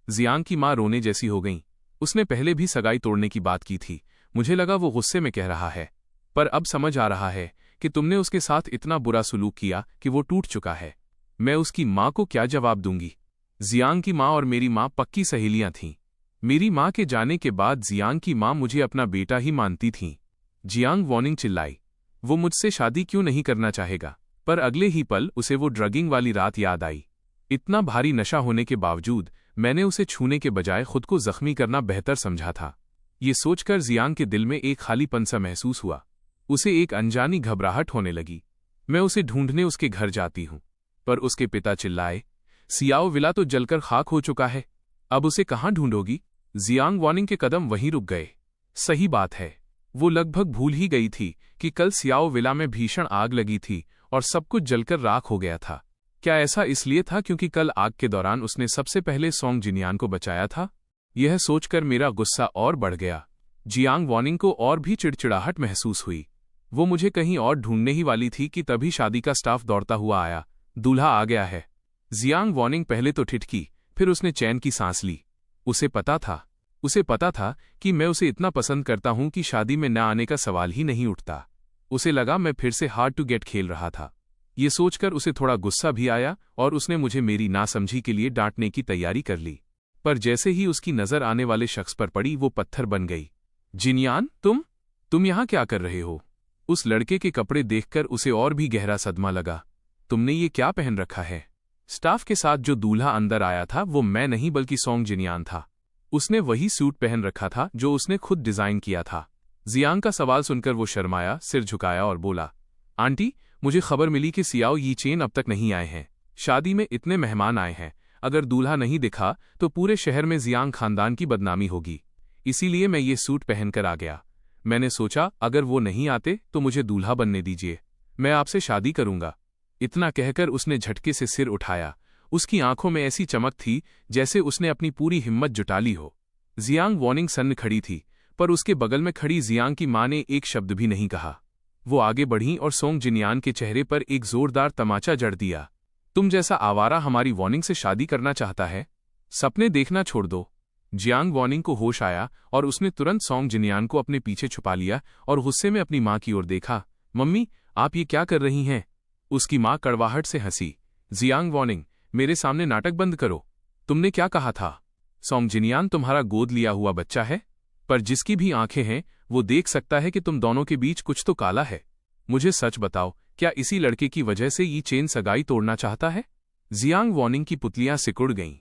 जियांग की माँ रोने जैसी हो गई। उसने पहले भी सगाई तोड़ने की बात की थी। मुझे लगा वो गुस्से में कह रहा है, पर अब समझ आ रहा है कि तुमने उसके साथ इतना बुरा सलूक किया कि वो टूट चुका है। मैं उसकी माँ को क्या जवाब दूंगी? जियांग की माँ और मेरी माँ पक्की सहेलियां थीं। मेरी माँ के जाने के बाद जियांग की माँ मुझे अपना बेटा ही मानती थीं। जियांग वॉर्निंग चिल्लाई, वो मुझसे शादी क्यों नहीं करना चाहेगा? पर अगले ही पल उसे वो ड्रगिंग वाली रात याद आई। इतना भारी नशा होने के बावजूद मैंने उसे छूने के बजाय खुद को जख्मी करना बेहतर समझा था। ये सोचकर जियांग के दिल में एक खालीपन सा महसूस हुआ। उसे एक अनजानी घबराहट होने लगी। मैं उसे ढूंढने उसके घर जाती हूँ, पर उसके पिता चिल्लाए, सियाओ विला तो जलकर खाक हो चुका है, अब उसे कहाँ ढूंढोगी? जियांग वॉर्निंग के कदम वहीं रुक गए। सही बात है, वो लगभग भूल ही गई थी कि कल सियाओ विला में भीषण आग लगी थी और सब कुछ जलकर राख हो गया था। क्या ऐसा इसलिए था क्योंकि कल आग के दौरान उसने सबसे पहले सोंग जिनियान को बचाया था? यह सोचकर मेरा गुस्सा और बढ़ गया। जियांग वॉर्निंग को और भी चिड़चिड़ाहट महसूस हुई। वो मुझे कहीं और ढूंढने ही वाली थी कि तभी शादी का स्टाफ दौड़ता हुआ आया। दूल्हा आ गया है। जियांग वॉर्निंग पहले तो ठिठकी, फिर उसने चैन की सांस ली। उसे पता था कि मैं उसे इतना पसंद करता हूं कि शादी में न आने का सवाल ही नहीं उठता। उसे लगा मैं फिर से हार्ड टू गेट खेल रहा था। ये सोचकर उसे थोड़ा गुस्सा भी आया और उसने मुझे मेरी नासमझी के लिए डांटने की तैयारी कर ली। पर जैसे ही उसकी नजर आने वाले शख्स पर पड़ी वो पत्थर बन गई। जिनियान, तुम यहां क्या कर रहे हो? उस लड़के के कपड़े देखकर उसे और भी गहरा सदमा लगा। तुमने ये क्या पहन रखा है? स्टाफ के साथ जो दूल्हा अंदर आया था वो मैं नहीं बल्कि सोंग जिनियान था। उसने वही सूट पहन रखा था जो उसने खुद डिजाइन किया था। जियांग का सवाल सुनकर वो शर्माया, सिर झुकाया और बोला, आंटी, मुझे खबर मिली कि सियाओ यी चेन अब तक नहीं आए हैं। शादी में इतने मेहमान आए हैं, अगर दूल्हा नहीं दिखा तो पूरे शहर में जियांग खानदान की बदनामी होगी। इसीलिए मैं ये सूट पहनकर आ गया। मैंने सोचा अगर वो नहीं आते तो मुझे दूल्हा बनने दीजिए, मैं आपसे शादी करूंगा। इतना कहकर उसने झटके से सिर उठाया। उसकी आंखों में ऐसी चमक थी जैसे उसने अपनी पूरी हिम्मत जुटा ली हो। जियांग वार्निंग सन्न खड़ी थी, पर उसके बगल में खड़ी जियांग की मां ने एक शब्द भी नहीं कहा। वो आगे बढ़ी और सोंग जिनियान के चेहरे पर एक जोरदार तमाचा जड़ दिया। तुम जैसा आवारा हमारी वार्निंग से शादी करना चाहता है? सपने देखना छोड़ दो। जियांग वार्निंग को होश आया और उसने तुरंत सोंग जिनियान को अपने पीछे छुपा लिया और गुस्से में अपनी मां की ओर देखा। मम्मी, आप ये क्या कर रही हैं? उसकी मां कड़वाहट से हंसी। जियांग वार्निंग, मेरे सामने नाटक बंद करो। तुमने क्या कहा था? सोंग जिनियान तुम्हारा गोद लिया हुआ बच्चा है, पर जिसकी भी आंखें हैं वो देख सकता है कि तुम दोनों के बीच कुछ तो काला है। मुझे सच बताओ, क्या इसी लड़के की वजह से ये चेन सगाई तोड़ना चाहता है? जियांग वार्निंग की पुतलियां सिकुड़ गईं।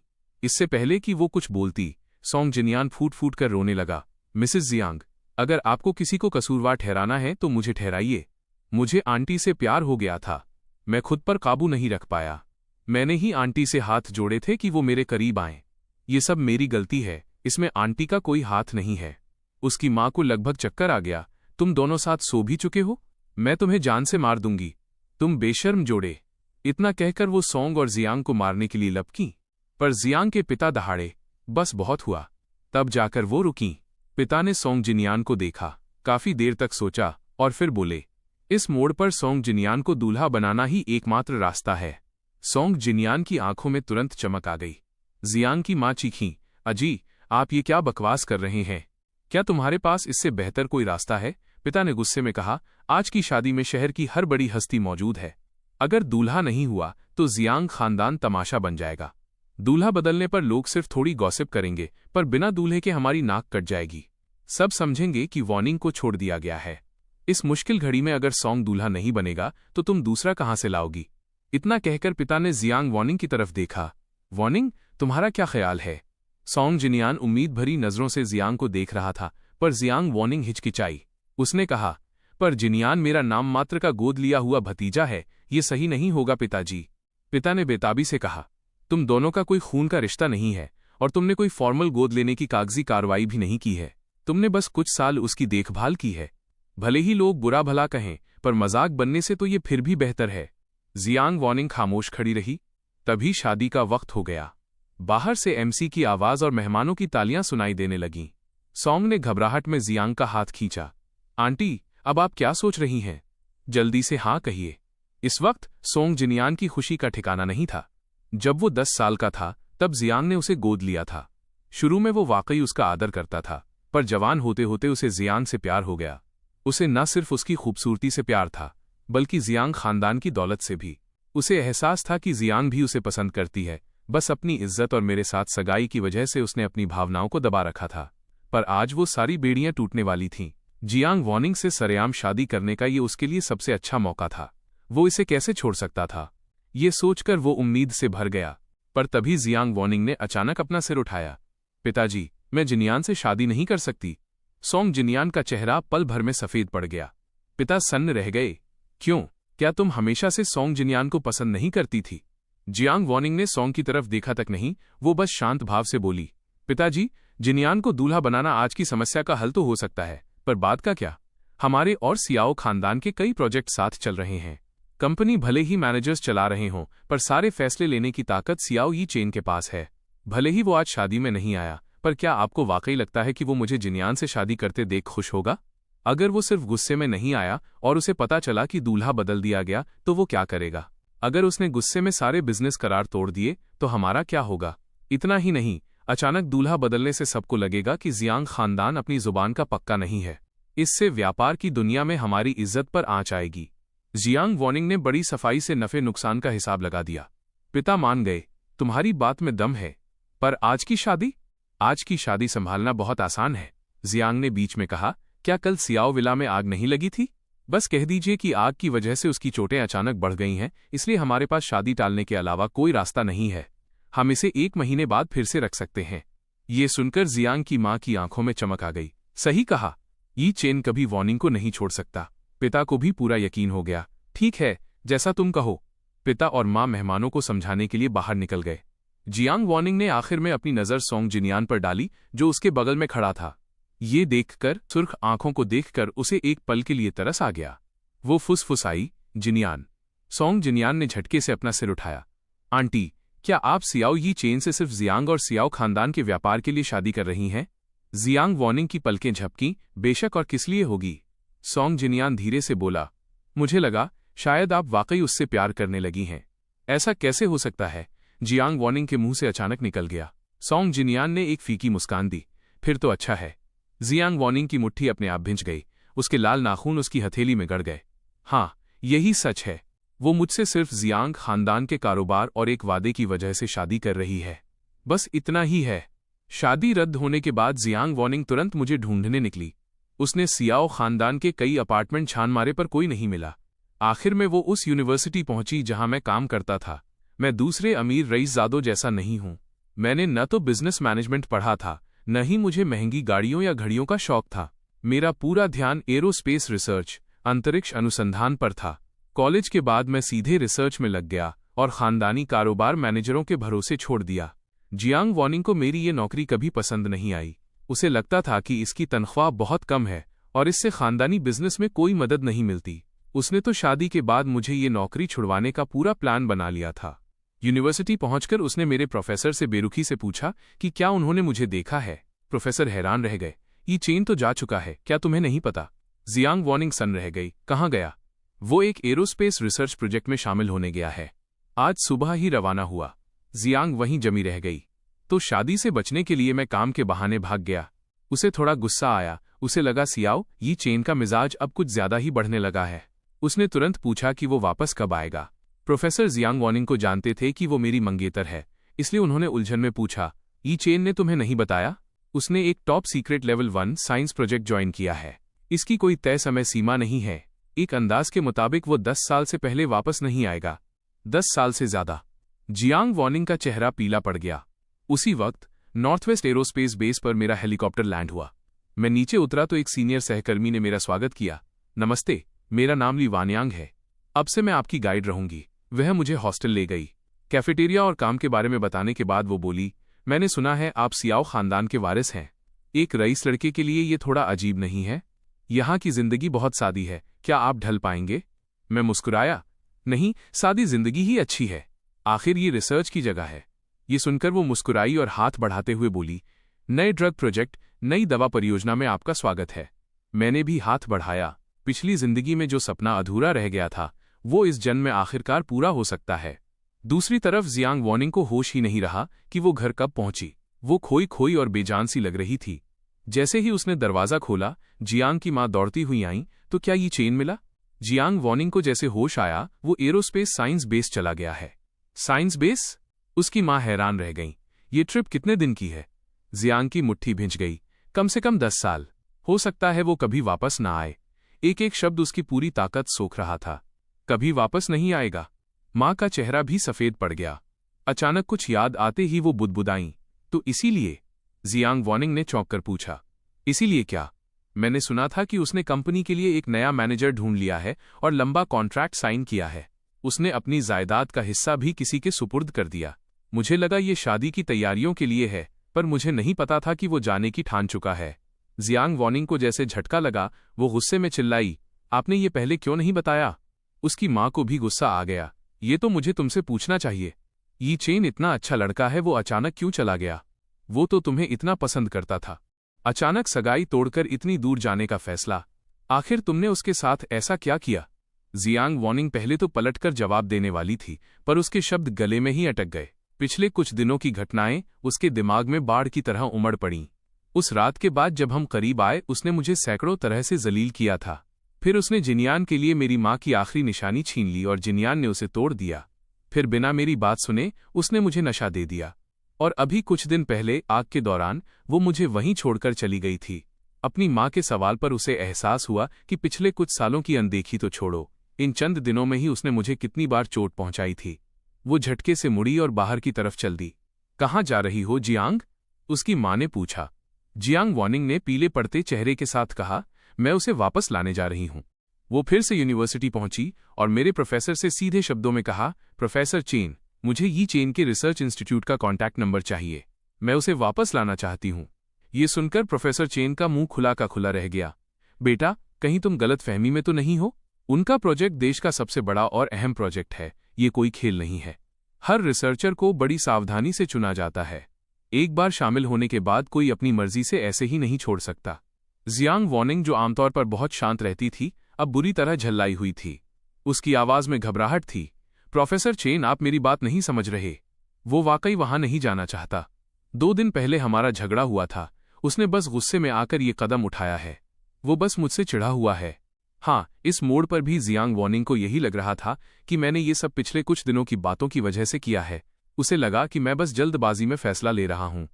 इससे पहले कि वो कुछ बोलती, सोंग जिनियान फूट फूट कर रोने लगा। मिसेस जियांग, अगर आपको किसी को कसूरवार ठहराना है तो मुझे ठहराइए। मुझे आंटी से प्यार हो गया था, मैं खुद पर काबू नहीं रख पाया। मैंने ही आंटी से हाथ जोड़े थे कि वो मेरे करीब आएं। ये सब मेरी गलती है, इसमें आंटी का कोई हाथ नहीं है। उसकी मां को लगभग चक्कर आ गया। तुम दोनों साथ सो भी चुके हो? मैं तुम्हें जान से मार दूंगी, तुम बेशर्म जोड़े। इतना कहकर वो सोंग और जियांग को मारने के लिए लपकी, पर जियांग के पिता दहाड़े। बस बहुत हुआ, तब जाकर वो रुकीं। पिता ने सोंग जिनियान को देखा, काफी देर तक सोचा और फिर बोले, इस मोड़ पर सोंग जिनियान को दूल्हा बनाना ही एकमात्र रास्ता है। सोंग जिनियान की आंखों में तुरंत चमक आ गई। जियांग की मां चीखीं, अजी, आप ये क्या बकवास कर रहे हैं? क्या तुम्हारे पास इससे बेहतर कोई रास्ता है? पिता ने गुस्से में कहा, आज की शादी में शहर की हर बड़ी हस्ती मौजूद है। अगर दूल्हा नहीं हुआ तो जियांग खानदान तमाशा बन जाएगा। दूल्हा बदलने पर लोग सिर्फ थोड़ी गॉसिप करेंगे, पर बिना दूल्हे के हमारी नाक कट जाएगी। सब समझेंगे कि वार्निंग को छोड़ दिया गया है। इस मुश्किल घड़ी में अगर सोंग दूल्हा नहीं बनेगा तो तुम दूसरा कहां से लाओगी? इतना कहकर पिता ने जियांग वार्निंग की तरफ देखा। वार्निंग, तुम्हारा क्या ख्याल है? सोंग जिनियान उम्मीद भरी नजरों से जियांग को देख रहा था, पर जियांग वार्निंग हिचकिचाई। उसने कहा, पर जिनियान मेरा नाम मात्र का गोद लिया हुआ भतीजा है, ये सही नहीं होगा पिताजी। पिता ने बेताबी से कहा, तुम दोनों का कोई खून का रिश्ता नहीं है और तुमने कोई फॉर्मल गोद लेने की कागजी कार्रवाई भी नहीं की है। तुमने बस कुछ साल उसकी देखभाल की है। भले ही लोग बुरा भला कहें, पर मजाक बनने से तो ये फिर भी बेहतर है। जियांग वार्निंग खामोश खड़ी रही। तभी शादी का वक्त हो गया। बाहर से एमसी की आवाज और मेहमानों की तालियां सुनाई देने लगीं। सोंग ने घबराहट में जियांग का हाथ खींचा। आंटी, अब आप क्या सोच रही हैं? जल्दी से हाँ कहिए। इस वक्त सोंग जिनियान की खुशी का ठिकाना नहीं था। जब वो 10 साल का था तब जियांग ने उसे गोद लिया था। शुरू में वो वाकई उसका आदर करता था, पर जवान होते होते उसे जियांग से प्यार हो गया। उसे न सिर्फ उसकी खूबसूरती से प्यार था, बल्कि जियांग खानदान की दौलत से भी। उसे एहसास था कि जियांग भी उसे पसंद करती है, बस अपनी इज्जत और मेरे साथ सगाई की वजह से उसने अपनी भावनाओं को दबा रखा था। पर आज वो सारी बेड़ियां टूटने वाली थीं। जियांग वार्निंग से सरेआम शादी करने का ये उसके लिए सबसे अच्छा मौका था। वो इसे कैसे छोड़ सकता था? ये सोचकर वो उम्मीद से भर गया। पर तभी जियांग वार्निंग ने अचानक अपना सिर उठाया। पिताजी, मैं जिनियान से शादी नहीं कर सकती। सोंग जिनियान का चेहरा पल भर में सफेद पड़ गया। पिता सन्न रह गए। क्यों? क्या तुम हमेशा से सोंग जिनियान को पसंद नहीं करती थी? जियांग वार्निंग ने सोंग की तरफ देखा तक नहीं, वो बस शांत भाव से बोली, पिताजी, जिनियान को दूल्हा बनाना आज की समस्या का हल तो हो सकता है, पर बाद का क्या? हमारे और सियाओ खानदान के कई प्रोजेक्ट साथ चल रहे हैं। कंपनी भले ही मैनेजर्स चला रहे हों, पर सारे फैसले लेने की ताकत सियाओ यी चेन के पास है। भले ही वो आज शादी में नहीं आया, पर क्या आपको वाकई लगता है कि वो मुझे जिनियान से शादी करते देख खुश होगा? अगर वो सिर्फ गुस्से में नहीं आया और उसे पता चला कि दूल्हा बदल दिया गया, तो वो क्या करेगा? अगर उसने गुस्से में सारे बिजनेस करार तोड़ दिए, तो हमारा क्या होगा? इतना ही नहीं, अचानक दूल्हा बदलने से सबको लगेगा कि जियांग खानदान अपनी जुबान का पक्का नहीं है। इससे व्यापार की दुनिया में हमारी इज्जत पर आंच आएगी। जियांग वार्निंग ने बड़ी सफाई से नफे नुकसान का हिसाब लगा दिया। पिता मान गए, तुम्हारी बात में दम है, पर आज की शादी? आज की शादी संभालना बहुत आसान है। जियांग ने बीच में कहा, क्या कल सियाओ विला में आग नहीं लगी थी? बस कह दीजिए कि आग की वजह से उसकी चोटें अचानक बढ़ गई हैं, इसलिए हमारे पास शादी टालने के अलावा कोई रास्ता नहीं है। हम इसे 1 महीने बाद फिर से रख सकते हैं। ये सुनकर जियांग की मां की आंखों में चमक आ गई। सही कहा। ये चेन कभी वार्निंग को नहीं छोड़ सकता। पिता को भी पूरा यकीन हो गया। ठीक है, जैसा तुम कहो। पिता और माँ मेहमानों को समझाने के लिए बाहर निकल गए। जियांग वार्निंग ने आखिर में अपनी नज़र सोंग जिनियान पर डाली, जो उसके बगल में खड़ा था। ये देखकर, सुर्ख आंखों को देखकर उसे एक पल के लिए तरस आ गया। वो फुसफुसाई, जिनियान। सोंग जिनियान ने झटके से अपना सिर उठाया। आंटी, क्या आप सियाओ यी चेन से सिर्फ जियांग और सियाओ खानदान के व्यापार के लिए शादी कर रही हैं? जियांग वार्निंग की पलकें झपकीं। बेशक, और किस लिए होगी? सोंग जिनियान धीरे से बोला। मुझे लगा शायद आप वाकई उससे प्यार करने लगी हैं। ऐसा कैसे हो सकता है? जियांग वार्निंग के मुंह से अचानक निकल गया। सोंग जिनियान ने एक फीकी मुस्कान दी। फिर तो अच्छा है। जियांग वार्निंग की मुट्ठी अपने आप भिंच गई। उसके लाल नाखून उसकी हथेली में गड़ गए। हाँ, यही सच है। वो मुझसे सिर्फ जियांग खानदान के कारोबार और एक वादे की वजह से शादी कर रही है। बस इतना ही है। शादी रद्द होने के बाद जियांग वार्निंग तुरंत मुझे ढूंढने निकली। उसने सियाओ खानदान के कई अपार्टमेंट छान मारे पर कोई नहीं मिला। आखिर में वो उस यूनिवर्सिटी पहुंची जहां मैं काम करता था। मैं दूसरे अमीर रईसजादों जैसा नहीं हूं। मैंने न तो बिजनेस मैनेजमेंट पढ़ा था, न ही मुझे महंगी गाड़ियों या घड़ियों का शौक था। मेरा पूरा ध्यान एरोस्पेस रिसर्च, अंतरिक्ष अनुसंधान पर था। कॉलेज के बाद मैं सीधे रिसर्च में लग गया और खानदानी कारोबार मैनेजरों के भरोसे छोड़ दिया। जियांग वार्निंग को मेरी ये नौकरी कभी पसंद नहीं आई। उसे लगता था कि इसकी तनख्वाह बहुत कम है और इससे खानदानी बिजनेस में कोई मदद नहीं मिलती। उसने तो शादी के बाद मुझे ये नौकरी छुड़वाने का पूरा प्लान बना लिया था। यूनिवर्सिटी पहुंचकर उसने मेरे प्रोफेसर से बेरुखी से पूछा कि क्या उन्होंने मुझे देखा है। प्रोफेसर हैरान रह गए। ये चेन तो जा चुका है, क्या तुम्हें नहीं पता? जियांग वार्निंग सन रह गई। कहाँ गया? वो एक एरोस्पेस रिसर्च प्रोजेक्ट में शामिल होने गया है। आज सुबह ही रवाना हुआ। जियांग वहीं जमी रह गई। तो शादी से बचने के लिए मैं काम के बहाने भाग गया। उसे थोड़ा गुस्सा आया। उसे लगा सियाओ ये चेन का मिजाज अब कुछ ज्यादा ही बढ़ने लगा है। उसने तुरंत पूछा कि वो वापस कब आएगा। प्रोफेसर जियांग वार्निंग को जानते थे कि वो मेरी मंगेतर है, इसलिए उन्होंने उलझन में पूछा, ये चेन ने तुम्हें नहीं बताया? उसने एक top secret level 1 science project join किया है। इसकी कोई तय समय सीमा नहीं है। एक अंदाज के मुताबिक वो 10 साल से पहले वापस नहीं आएगा। 10 साल से ज्यादा। जियांग वार्निंग का चेहरा पीला पड़ गया। उसी वक्त नॉर्थवेस्ट एरोस्पेस बेस पर मेरा हेलीकॉप्टर लैंड हुआ। मैं नीचे उतरा तो एक सीनियर सहकर्मी ने मेरा स्वागत किया। नमस्ते, मेरा नाम ली वानयांग है। अब से मैं आपकी गाइड रहूंगी। वह मुझे हॉस्टल ले गई। कैफेटेरिया और काम के बारे में बताने के बाद वो बोली, मैंने सुना है आप सियाओ खानदान के वारिस हैं। एक रईस लड़के के लिए ये थोड़ा अजीब नहीं है? यहाँ की जिंदगी बहुत सादी है, क्या आप ढल पाएंगे? मैं मुस्कुराया। नहीं, सादी जिंदगी ही अच्छी है। आखिर ये रिसर्च की जगह है। ये सुनकर वो मुस्कुराई और हाथ बढ़ाते हुए बोली, नए ड्रग प्रोजेक्ट, नई दवा परियोजना में आपका स्वागत है। मैंने भी हाथ बढ़ाया। पिछली जिंदगी में जो सपना अधूरा रह गया था, वो इस जन्म में आखिरकार पूरा हो सकता है। दूसरी तरफ जियांग वार्निंग को होश ही नहीं रहा कि वो घर कब पहुंची। वो खोई खोई और बेजान सी लग रही थी। जैसे ही उसने दरवाजा खोला, जियांग की माँ दौड़ती हुई आईं, तो क्या ये चेन मिला? जियांग वार्निंग को जैसे होश आया, वो एरोस्पेस साइंस बेस चला गया है। Science base? उसकी माँ हैरान रह गईं। ये ट्रिप कितने दिन की है? जियांग की मुट्ठी भिंच गई। कम से कम 10 साल। हो सकता है वो कभी वापस ना आए। एक एक शब्द उसकी पूरी ताकत सोख रहा था। कभी वापस नहीं आएगा। माँ का चेहरा भी सफेद पड़ गया। अचानक कुछ याद आते ही वो बुदबुदाईं। तो इसीलिए? जियांग वार्निंग ने चौंक कर पूछा। इसीलिए क्या? मैंने सुना था कि उसने कंपनी के लिए एक नया मैनेजर ढूंढ लिया है और लंबा कॉन्ट्रैक्ट साइन किया है। उसने अपनी जायदाद का हिस्सा भी किसी के सुपुर्द कर दिया। मुझे लगा ये शादी की तैयारियों के लिए है, पर मुझे नहीं पता था कि वो जाने की ठान चुका है। जियांग वार्निंग को जैसे झटका लगा, वो गुस्से में चिल्लाई, आपने ये पहले क्यों नहीं बताया? उसकी माँ को भी गुस्सा आ गया। ये तो मुझे तुमसे पूछना चाहिए। ये चेन इतना अच्छा लड़का है, वो अचानक क्यों चला गया? वो तो तुम्हें इतना पसंद करता था। अचानक सगाई तोड़कर इतनी दूर जाने का फैसला। आखिर तुमने उसके साथ ऐसा क्या किया? जियांग वार्निंग पहले तो पलटकर जवाब देने वाली थी, पर उसके शब्द गले में ही अटक गए। पिछले कुछ दिनों की घटनाएं उसके दिमाग में बाढ़ की तरह उमड़ पड़ीं। उस रात के बाद जब हम करीब आए, उसने मुझे सैकड़ों तरह से जलील किया था। फिर उसने जिनियान के लिए मेरी माँ की आखिरी निशानी छीन ली और जिनियान ने उसे तोड़ दिया। फिर बिना मेरी बात सुने उसने मुझे नशा दे दिया। और अभी कुछ दिन पहले आग के दौरान वो मुझे वहीं छोड़कर चली गई थी। अपनी माँ के सवाल पर उसे एहसास हुआ कि पिछले कुछ सालों की अनदेखी तो छोड़ो, इन चंद दिनों में ही उसने मुझे कितनी बार चोट पहुंचाई थी। वो झटके से मुड़ी और बाहर की तरफ चल दी। कहाँ जा रही हो जियांग? उसकी माँ ने पूछा। जियांग वार्निंग ने पीले पड़ते चेहरे के साथ कहा, मैं उसे वापस लाने जा रही हूँ। वो फिर से यूनिवर्सिटी पहुंची और मेरे प्रोफेसर से सीधे शब्दों में कहा, प्रोफेसर चेन, मुझे यी चेन के रिसर्च इंस्टीट्यूट का कॉन्टैक्ट नंबर चाहिए। मैं उसे वापस लाना चाहती हूँ। ये सुनकर प्रोफेसर चेन का मुंह खुला का खुला रह गया। बेटा, कहीं तुम गलत फहमी में तो नहीं हो? उनका प्रोजेक्ट देश का सबसे बड़ा और अहम प्रोजेक्ट है, ये कोई खेल नहीं है। हर रिसर्चर को बड़ी सावधानी से चुना जाता है। एक बार शामिल होने के बाद कोई अपनी मर्जी से ऐसे ही नहीं छोड़ सकता। जियांग वॉनिंग, जो आमतौर पर बहुत शांत रहती थी, अब बुरी तरह झल्लाई हुई थी। उसकी आवाज में घबराहट थी। प्रोफेसर चेन, आप मेरी बात नहीं समझ रहे। वो वाकई वहां नहीं जाना चाहता। 2 दिन पहले हमारा झगड़ा हुआ था। उसने बस गुस्से में आकर ये कदम उठाया है। वो बस मुझसे चिढ़ा हुआ है। हाँ, इस मोड़ पर भी जियांग वॉनिंग को यही लग रहा था कि मैंने ये सब पिछले कुछ दिनों की बातों की वजह से किया है। उसे लगा कि मैं बस जल्दबाजी में फैसला ले रहा हूं।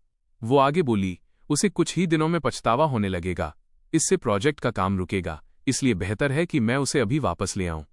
वो आगे बोली, उसे कुछ ही दिनों में पछतावा होने लगेगा। इससे प्रोजेक्ट का काम रुकेगा, इसलिए बेहतर है कि मैं उसे अभी वापस ले आऊं।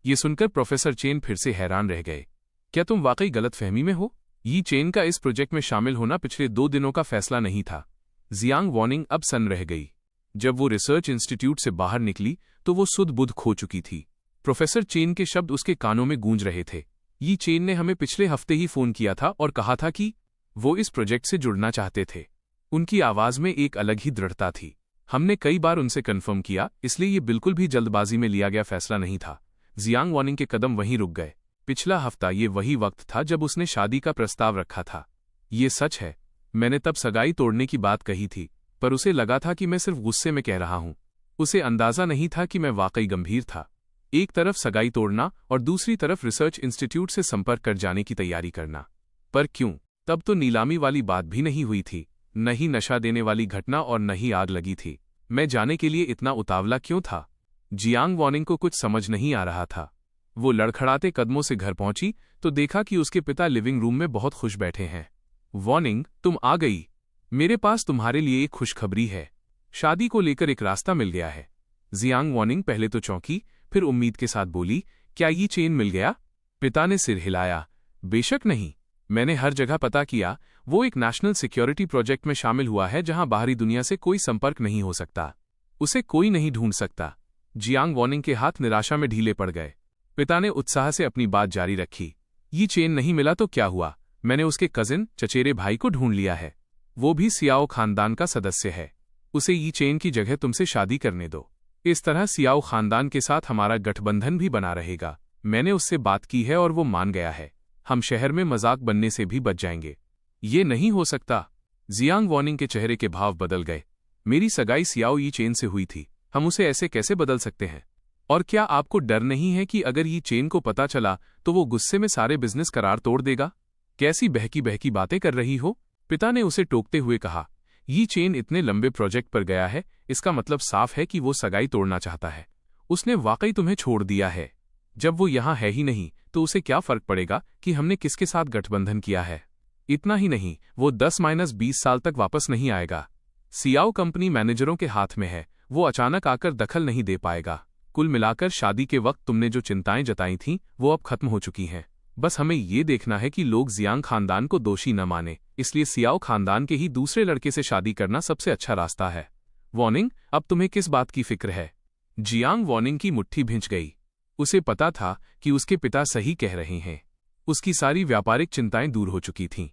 ये सुनकर प्रोफेसर चेन फिर से हैरान रह गए। क्या तुम वाकई गलतफहमी में हो? यी चेन का इस प्रोजेक्ट में शामिल होना पिछले 2 दिनों का फैसला नहीं था। जियांग वॉनिंग अब सन्न रह गई। जब वो रिसर्च इंस्टीट्यूट से बाहर निकली तो वो सुध बुध खो चुकी थी। प्रोफेसर चेन के शब्द उसके कानों में गूंज रहे थे। यी चेन ने हमें पिछले हफ्ते ही फोन किया था और कहा था कि वो इस प्रोजेक्ट से जुड़ना चाहते थे। उनकी आवाज में एक अलग ही दृढ़ता थी। हमने कई बार उनसे कन्फर्म किया, इसलिए ये बिल्कुल भी जल्दबाजी में लिया गया फैसला नहीं था। जियांग वॉनिंग के कदम वहीं रुक गए। पिछला हफ्ता ये वही वक्त था जब उसने शादी का प्रस्ताव रखा था। ये सच है, मैंने तब सगाई तोड़ने की बात कही थी, पर उसे लगा था कि मैं सिर्फ गुस्से में कह रहा हूं। उसे अंदाजा नहीं था कि मैं वाकई गंभीर था। एक तरफ सगाई तोड़ना और दूसरी तरफ रिसर्च इंस्टीट्यूट से संपर्क कर जाने की तैयारी करना। पर क्यों? तब तो नीलामी वाली बात भी नहीं हुई थी, न ही नशा देने वाली घटना और न ही आग लगी थी। मैं जाने के लिए इतना उतावला क्यों था? जियांग वॉनिंग को कुछ समझ नहीं आ रहा था। वो लड़खड़ाते कदमों से घर पहुंची तो देखा कि उसके पिता लिविंग रूम में बहुत खुश बैठे हैं। वॉनिंग, तुम आ गई। मेरे पास तुम्हारे लिए एक खुशखबरी है। शादी को लेकर एक रास्ता मिल गया है। जियांग वॉनिंग पहले तो चौंकी, फिर उम्मीद के साथ बोली, क्या ये चेन मिल गया? पिता ने सिर हिलाया। बेशक नहीं, मैंने हर जगह पता किया। वो एक नेशनल सिक्योरिटी प्रोजेक्ट में शामिल हुआ है जहां बाहरी दुनिया से कोई संपर्क नहीं हो सकता। उसे कोई नहीं ढूंढ सकता। जियांग वॉनिंग के हाथ निराशा में ढीले पड़ गए। पिता ने उत्साह से अपनी बात जारी रखी। ये चेन नहीं मिला तो क्या हुआ? मैंने उसके कजिन, चचेरे भाई को ढूंढ लिया है। वो भी सियाओ खानदान का सदस्य है। उसे यी चेन की जगह तुमसे शादी करने दो। इस तरह सियाओ खानदान के साथ हमारा गठबंधन भी बना रहेगा। मैंने उससे बात की है और वो मान गया है। हम शहर में मजाक बनने से भी बच जाएंगे। ये नहीं हो सकता। जियांग वॉनिंग के चेहरे के भाव बदल गए। मेरी सगाई सियाओ यी चेन से हुई थी। हम उसे ऐसे कैसे बदल सकते हैं? और क्या आपको डर नहीं है कि अगर यी चेन को पता चला तो वो गुस्से में सारे बिजनेस करार तोड़ देगा? कैसी बहकी बहकी बातें कर रही हो? पिता ने उसे टोकते हुए कहा। यी चेन इतने लंबे प्रोजेक्ट पर गया है, इसका मतलब साफ है कि वो सगाई तोड़ना चाहता है। उसने वाकई तुम्हें छोड़ दिया है। जब वो यहां है ही नहीं तो उसे क्या फर्क पड़ेगा कि हमने किसके साथ गठबंधन किया है? इतना ही नहीं, वो 10-20 साल तक वापस नहीं आएगा। सियाओ कंपनी मैनेजरों के हाथ में है। वो अचानक आकर दखल नहीं दे पाएगा। कुल मिलाकर शादी के वक्त तुमने जो चिंताएं जताई थीं वो अब खत्म हो चुकी हैं। बस हमें ये देखना है कि लोग जियांग खानदान को दोषी न माने, इसलिए सियाओ खानदान के ही दूसरे लड़के से शादी करना सबसे अच्छा रास्ता है। वॉनिंग, अब तुम्हें किस बात की फिक्र है? जियांग वॉनिंग की मुट्ठी भिंच गई। उसे पता था कि उसके पिता सही कह रहे हैं। उसकी सारी व्यापारिक चिंताएं दूर हो चुकी थीं।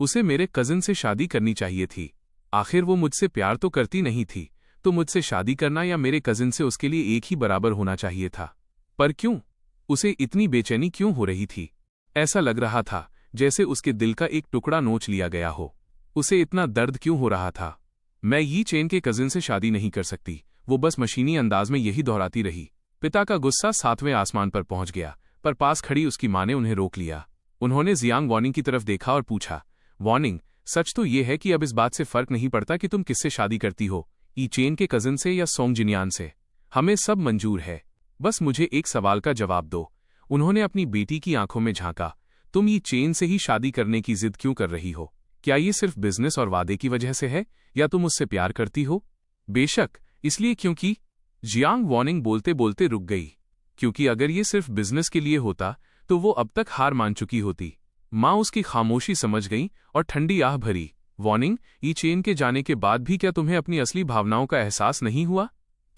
उसे मेरे कजिन से शादी करनी चाहिए थी। आखिर वो मुझसे प्यार तो करती नहीं थी, तो मुझसे शादी करना या मेरे कजिन से उसके लिए एक ही बराबर होना चाहिए था। पर क्यों? उसे इतनी बेचैनी क्यों हो रही थी? ऐसा लग रहा था जैसे उसके दिल का एक टुकड़ा नोच लिया गया हो। उसे इतना दर्द क्यों हो रहा था? मैं यी चेन के कजिन से शादी नहीं कर सकती। वो बस मशीनी अंदाज में यही दोहराती रही। पिता का गुस्सा 7वें आसमान पर पहुंच गया, पर पास खड़ी उसकी मां ने उन्हें रोक लिया। उन्होंने जियांग वॉनिंग की तरफ देखा और पूछा, वॉनिंग, सच तो ये है कि अब इस बात से फर्क नहीं पड़ता कि तुम किससे शादी करती हो, यी चेन के कजिन से या सोंग जिनियान से। हमें सब मंजूर है, बस मुझे एक सवाल का जवाब दो। उन्होंने अपनी बेटी की आंखों में झांका। तुम यी चेन से ही शादी करने की जिद क्यों कर रही हो? क्या ये सिर्फ बिजनेस और वादे की वजह से है, या तुम उससे प्यार करती हो? बेशक, इसलिए क्योंकि। जियांग वॉनिंग बोलते बोलते रुक गई। क्योंकि अगर ये सिर्फ बिजनेस के लिए होता तो वो अब तक हार मान चुकी होती। मां उसकी खामोशी समझ गई और ठंडी आह भरी। वॉनिंग, यी चेन के जाने के बाद भी क्या तुम्हें अपनी असली भावनाओं का एहसास नहीं हुआ?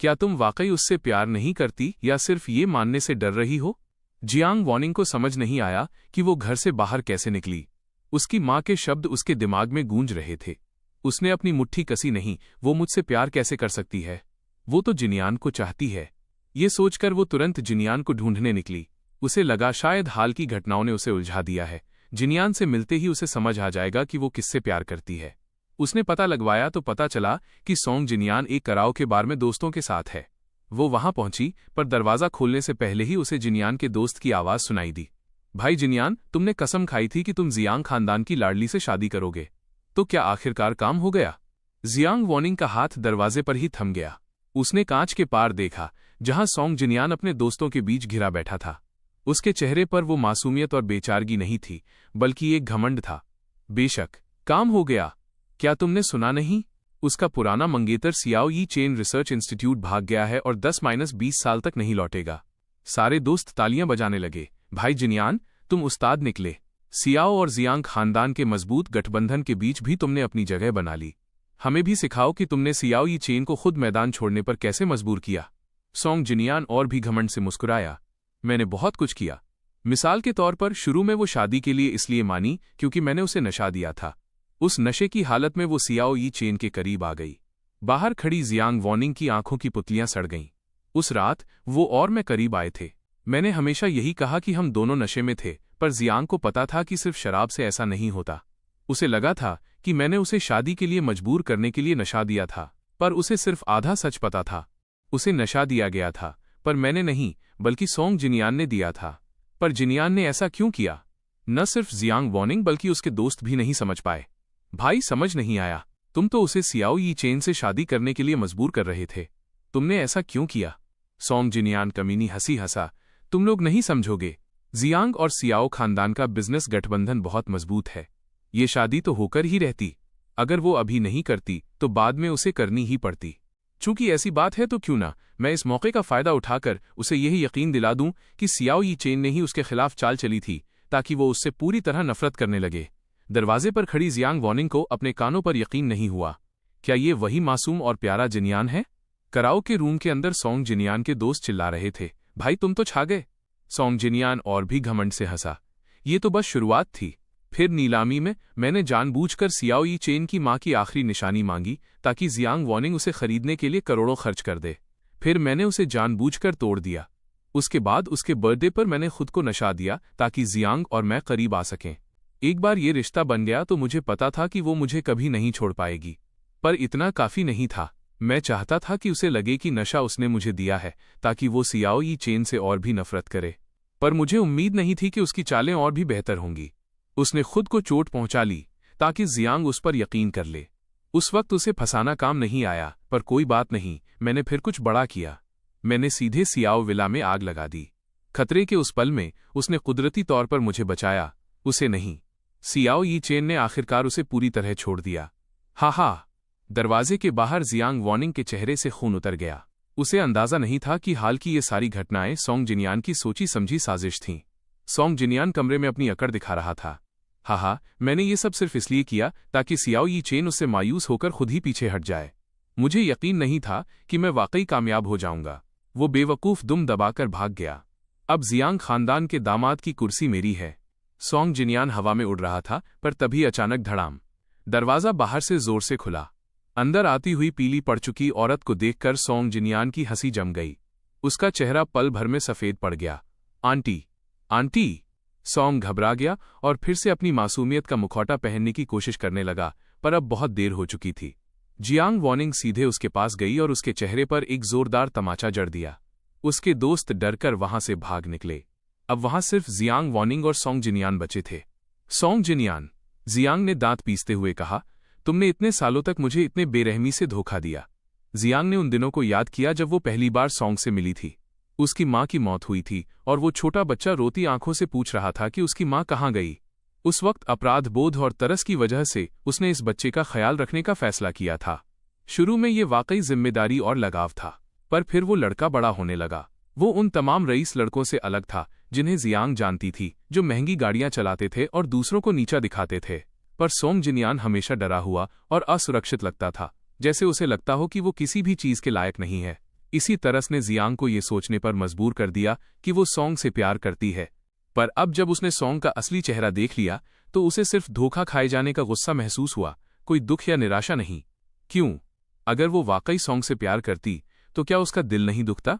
क्या तुम वाकई उससे प्यार नहीं करती या सिर्फ ये मानने से डर रही हो? जियांग वॉनिंग को समझ नहीं आया कि वो घर से बाहर कैसे निकली। उसकी माँ के शब्द उसके दिमाग में गूंज रहे थे। उसने अपनी मुट्ठी कसी, नहीं, वो मुझसे प्यार कैसे कर सकती है? वो तो जिनियान को चाहती है। ये सोचकर वो तुरंत जिनियान को ढूंढने निकली। उसे लगा शायद हाल की घटनाओं ने उसे उलझा दिया है। जिनियान से मिलते ही उसे समझ आ जाएगा कि वो किससे प्यार करती है। उसने पता लगवाया तो पता चला कि सोंग जिनियान एक कराओके बार में दोस्तों के साथ है। वो वहां पहुंची, पर दरवाजा खोलने से पहले ही उसे जिनियान के दोस्त की आवाज सुनाई दी। भाई जिनियान, तुमने कसम खाई थी कि तुम जियांग खानदान की लाडली से शादी करोगे, तो क्या आखिरकार काम हो गया? जियांग वॉनिंग का हाथ दरवाजे पर ही थम गया। उसने कांच के पार देखा, जहां सोंग जिनियान अपने दोस्तों के बीच घिरा बैठा था। उसके चेहरे पर वो मासूमियत और बेचारगी नहीं थी, बल्कि एक घमंड था। बेशक, काम हो गया। क्या तुमने सुना नहीं? उसका पुराना मंगेतर सियाओ यी चेन रिसर्च इंस्टीट्यूट भाग गया है और 10-20 साल तक नहीं लौटेगा। सारे दोस्त तालियां बजाने लगे। भाई जिनियान, तुम उस्ताद निकले। सियाओ और जियांग खानदान के मजबूत गठबंधन के बीच भी तुमने अपनी जगह बना ली। हमें भी सिखाओ कि तुमने सियाओ यी चेन को खुद मैदान छोड़ने पर कैसे मजबूर किया। सोंग जिनियान और भी घमंड से मुस्कुराया। मैंने बहुत कुछ किया। मिसाल के तौर पर शुरू में वो शादी के लिए इसलिए मानी क्योंकि मैंने उसे नशा दिया था। उस नशे की हालत में वो सियाओ यी चेन के करीब आ गई। बाहर खड़ी जियांग वॉनिंग की आंखों की पुतलियां सड़ गईं। उस रात वो और मैं करीब आए थे। मैंने हमेशा यही कहा कि हम दोनों नशे में थे, पर जियांग को पता था कि सिर्फ शराब से ऐसा नहीं होता। उसे लगा था कि मैंने उसे शादी के लिए मजबूर करने के लिए नशा दिया था, पर उसे सिर्फ आधा सच पता था। उसे नशा दिया गया था, पर मैंने नहीं, बल्कि सोंग जिनियान ने दिया था। पर जिनियान ने ऐसा क्यों किया? न सिर्फ जियांग वॉनिंग बल्कि उसके दोस्त भी नहीं समझ पाए। भाई, समझ नहीं आया। तुम तो उसे सियाओ यी चेन से शादी करने के लिए मजबूर कर रहे थे। तुमने ऐसा क्यों किया? सोंग जिनियान कमीनी हंसी हंसा। तुम लोग नहीं समझोगे। जियांग और सियाओ खानदान का बिजनेस गठबंधन बहुत मजबूत है। ये शादी तो होकर ही रहती। अगर वो अभी नहीं करती तो बाद में उसे करनी ही पड़ती। चूंकि ऐसी बात है तो क्यों ना मैं इस मौके का फायदा उठाकर उसे यही यकीन दिला दूं कि सियाओ यी चेन ने ही उसके खिलाफ चाल चली थी, ताकि वो उससे पूरी तरह नफरत करने लगे। दरवाजे पर खड़ी जियांग वॉनिंग को अपने कानों पर यकीन नहीं हुआ। क्या ये वही मासूम और प्यारा जिनियान है? कराओ के रूम के अंदर सोंग जिनियान के दोस्त चिल्ला रहे थे, भाई तुम तो छा गए। सोंग जिनियान और भी घमंड से हंसा। ये तो बस शुरुआत थी। फिर नीलामी में मैंने जानबूझकर सियाओ यी चेन की मां की आखिरी निशानी मांगी, ताकि जियांग वॉनिंग उसे खरीदने के लिए करोड़ों खर्च कर दे। फिर मैंने उसे जानबूझकर तोड़ दिया। उसके बाद उसके बर्थडे पर मैंने खुद को नशा दिया, ताकि जियांग और मैं करीब आ सकें। एक बार ये रिश्ता बन गया तो मुझे पता था कि वो मुझे कभी नहीं छोड़ पाएगी। पर इतना काफी नहीं था। मैं चाहता था कि उसे लगे कि नशा उसने मुझे दिया है, ताकि वो सियाओ यी चेन से और भी नफरत करे। पर मुझे उम्मीद नहीं थी कि उसकी चालें और भी बेहतर होंगी। उसने खुद को चोट पहुंचा ली, ताकि जियांग उस पर यकीन कर ले। उस वक्त उसे फंसाना काम नहीं आया, पर कोई बात नहीं, मैंने फिर कुछ बड़ा किया। मैंने सीधे सियाओ विला में आग लगा दी। खतरे के उस पल में उसने कुदरती तौर पर मुझे बचाया, उसे नहीं। सियाओ यी चेन ने आखिरकार उसे पूरी तरह छोड़ दिया। हा। दरवाजे के बाहर जियांग वॉनिंग के चेहरे से खून उतर गया। उसे अंदाजा नहीं था कि हाल की ये सारी घटनाएं सोंग जिनियान की सोची समझी साजिश थीं। सोंग जिनियान कमरे में अपनी अकड़ दिखा रहा था। हा, मैंने ये सब सिर्फ इसलिए किया ताकि सियाओ यी चेन उससे मायूस होकर खुद ही पीछे हट जाए। मुझे यकीन नहीं था कि मैं वाकई कामयाब हो जाऊंगा। वो बेवकूफ दुम दबाकर भाग गया। अब जियांग खानदान के दामाद की कुर्सी मेरी है। सोंग जिनियान हवा में उड़ रहा था, पर तभी अचानक धड़ाम। दरवाजा बाहर से जोर से खुला। अंदर आती हुई पीली पड़ चुकी औरत को देखकर सोंग जिनियान की हंसी जम गई। उसका चेहरा पल भर में सफेद पड़ गया। आंटी। सोंग घबरा गया और फिर से अपनी मासूमियत का मुखौटा पहनने की कोशिश करने लगा, पर अब बहुत देर हो चुकी थी। जियांग वॉनिंग सीधे उसके पास गई और उसके चेहरे पर एक जोरदार तमाचा जड़ दिया। उसके दोस्त डरकर वहां से भाग निकले। अब वहां सिर्फ जियांग वॉनिंग और सोंग जिनियान बचे थे। सोंग जिनियान, जियांग ने दांत पीसते हुए कहा, तुमने इतने सालों तक मुझे इतने बेरहमी से धोखा दिया। जियांग ने उन दिनों को याद किया जब वो पहली बार सोंग से मिली थी। उसकी मां की मौत हुई थी और वो छोटा बच्चा रोती आंखों से पूछ रहा था कि उसकी मां कहां गई। उस वक्त अपराध बोध और तरस की वजह से उसने इस बच्चे का ख्याल रखने का फैसला किया था। शुरू में ये वाकई जिम्मेदारी और लगाव था, पर फिर वो लड़का बड़ा होने लगा। वो उन तमाम रईस लड़कों से अलग था जिन्हें जियांग जानती थी, जो महंगी गाड़ियां चलाते थे और दूसरों को नीचा दिखाते थे। पर सोंग जिनियान हमेशा डरा हुआ और असुरक्षित लगता था, जैसे उसे लगता हो कि वो किसी भी चीज के लायक नहीं है। इसी तरस ने जियांग को ये सोचने पर मजबूर कर दिया कि वो सॉन्ग से प्यार करती है। पर अब जब उसने सॉन्ग का असली चेहरा देख लिया तो उसे सिर्फ धोखा खाए जाने का गुस्सा महसूस हुआ, कोई दुख या निराशा नहीं। क्यों? अगर वो वाकई सॉन्ग से प्यार करती तो क्या उसका दिल नहीं दुखता?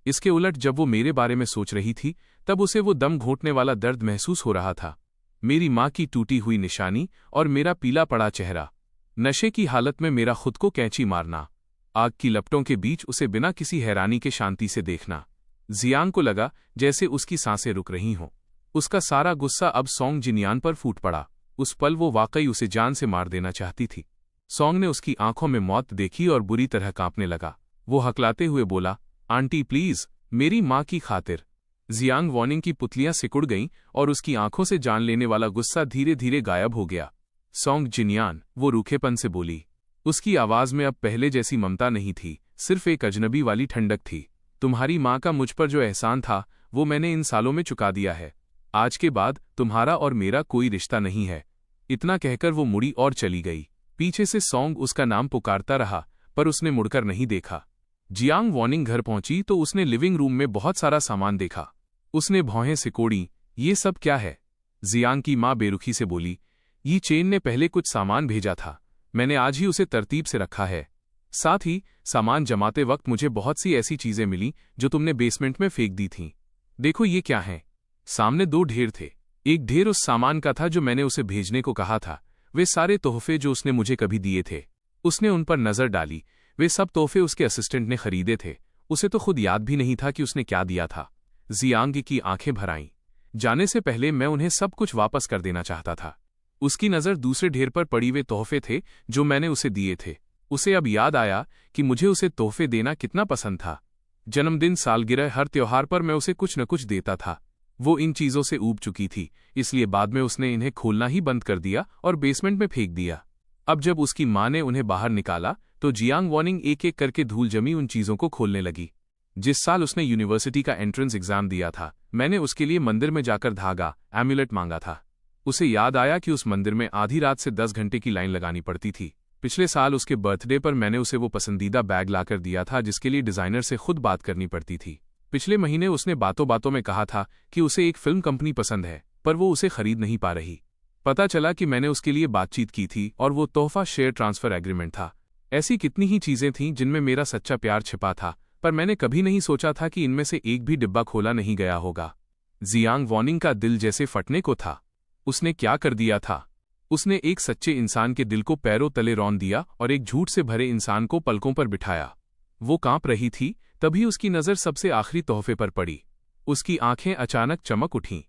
इसके उलट जब वो मेरे बारे में सोच रही थी तब उसे वो दम घोंटने वाला दर्द महसूस हो रहा था। मेरी माँ की टूटी हुई निशानी और मेरा पीला पड़ा चेहरा, नशे की हालत में मेरा खुद को कैंची मारना, आग की लपटों के बीच उसे बिना किसी हैरानी के शांति से देखना। जियांग को लगा जैसे उसकी सांसें रुक रही हों। उसका सारा गुस्सा अब सॉन्ग जिनियान पर फूट पड़ा। उस पल वो वाकई उसे जान से मार देना चाहती थी। सॉन्ग ने उसकी आंखों में मौत देखी और बुरी तरह कांपने लगा। वो हकलाते हुए बोला, आंटी प्लीज, मेरी माँ की खातिर। जियांग वॉनिंग की पुतलियां सिकुड़ गईं और उसकी आंखों से जान लेने वाला गुस्सा धीरे धीरे गायब हो गया। सॉन्ग जिनियान, वो रूखेपन से बोली। उसकी आवाज में अब पहले जैसी ममता नहीं थी, सिर्फ एक अजनबी वाली ठंडक थी। तुम्हारी माँ का मुझ पर जो एहसान था वो मैंने इन सालों में चुका दिया है। आज के बाद तुम्हारा और मेरा कोई रिश्ता नहीं है। इतना कहकर वो मुड़ी और चली गई। पीछे से सॉन्ग उसका नाम पुकारता रहा पर उसने मुड़कर नहीं देखा। जियांग वॉनिंग घर पहुंची तो उसने लिविंग रूम में बहुत सारा सामान देखा। उसने भौहें सिकोड़ी, ये सब क्या है? जियांग की माँ बेरुखी से बोली, ये चेन ने पहले कुछ सामान भेजा था, मैंने आज ही उसे तरतीब से रखा है। साथ ही सामान जमाते वक्त मुझे बहुत सी ऐसी चीजें मिली जो तुमने बेसमेंट में फेंक दी थीं। देखो ये क्या है? सामने 2 ढेर थे। एक ढेर उस सामान का था जो मैंने उसे भेजने को कहा था, वे सारे तोहफे जो उसने मुझे कभी दिए थे। उसने उन पर नजर डाली। वे सब तोहफे उसके असिस्टेंट ने खरीदे थे। उसे तो खुद याद भी नहीं था कि उसने क्या दिया था। जियांग की आंखें भर आईं। जाने से पहले मैं उन्हें सब कुछ वापस कर देना चाहता था। उसकी नजर दूसरे ढेर पर पड़ी हुए तोहफे थे जो मैंने उसे दिए थे। उसे अब याद आया कि मुझे उसे तोहफे देना कितना पसंद था। जन्मदिन, सालगिरह, हर त्योहार पर मैं उसे कुछ न कुछ देता था। वो इन चीजों से ऊब चुकी थी, इसलिए बाद में उसने इन्हें खोलना ही बंद कर दिया और बेसमेंट में फेंक दिया। अब जब उसकी माँ ने उन्हें बाहर निकाला तो जियांग वॉनिंग एक एक करके धूल जमी उन चीजों को खोलने लगी। जिस साल उसने यूनिवर्सिटी का एंट्रेंस एग्जाम दिया था, मैंने उसके लिए मंदिर में जाकर धागा, एम्यूलेट मांगा था। उसे याद आया कि उस मंदिर में आधी रात से 10 घंटे की लाइन लगानी पड़ती थी। पिछले साल उसके बर्थडे पर मैंने उसे वो पसंदीदा बैग लाकर दिया था जिसके लिए डिजाइनर से खुद बात करनी पड़ती थी। पिछले महीने उसने बातों बातों में कहा था कि उसे एक फिल्म कंपनी पसंद है, पर वो उसे खरीद नहीं पा रही। पता चला कि मैंने उसके लिए बातचीत की थी और वो तोहफा शेयर ट्रांसफर एग्रीमेंट था। ऐसी कितनी ही चीजें थीं जिनमें मेरा सच्चा प्यार छिपा था, पर मैंने कभी नहीं सोचा था कि इनमें से एक भी डिब्बा खोला नहीं गया होगा। जियांग वॉनिंग का दिल जैसे फटने को था। उसने क्या कर दिया था? उसने एक सच्चे इंसान के दिल को पैरों तले रौंद दिया और एक झूठ से भरे इंसान को पलकों पर बिठाया। वो कांप रही थी, तभी उसकी नजर सबसे आखिरी तोहफे पर पड़ी। उसकी आंखें अचानक चमक उठीं।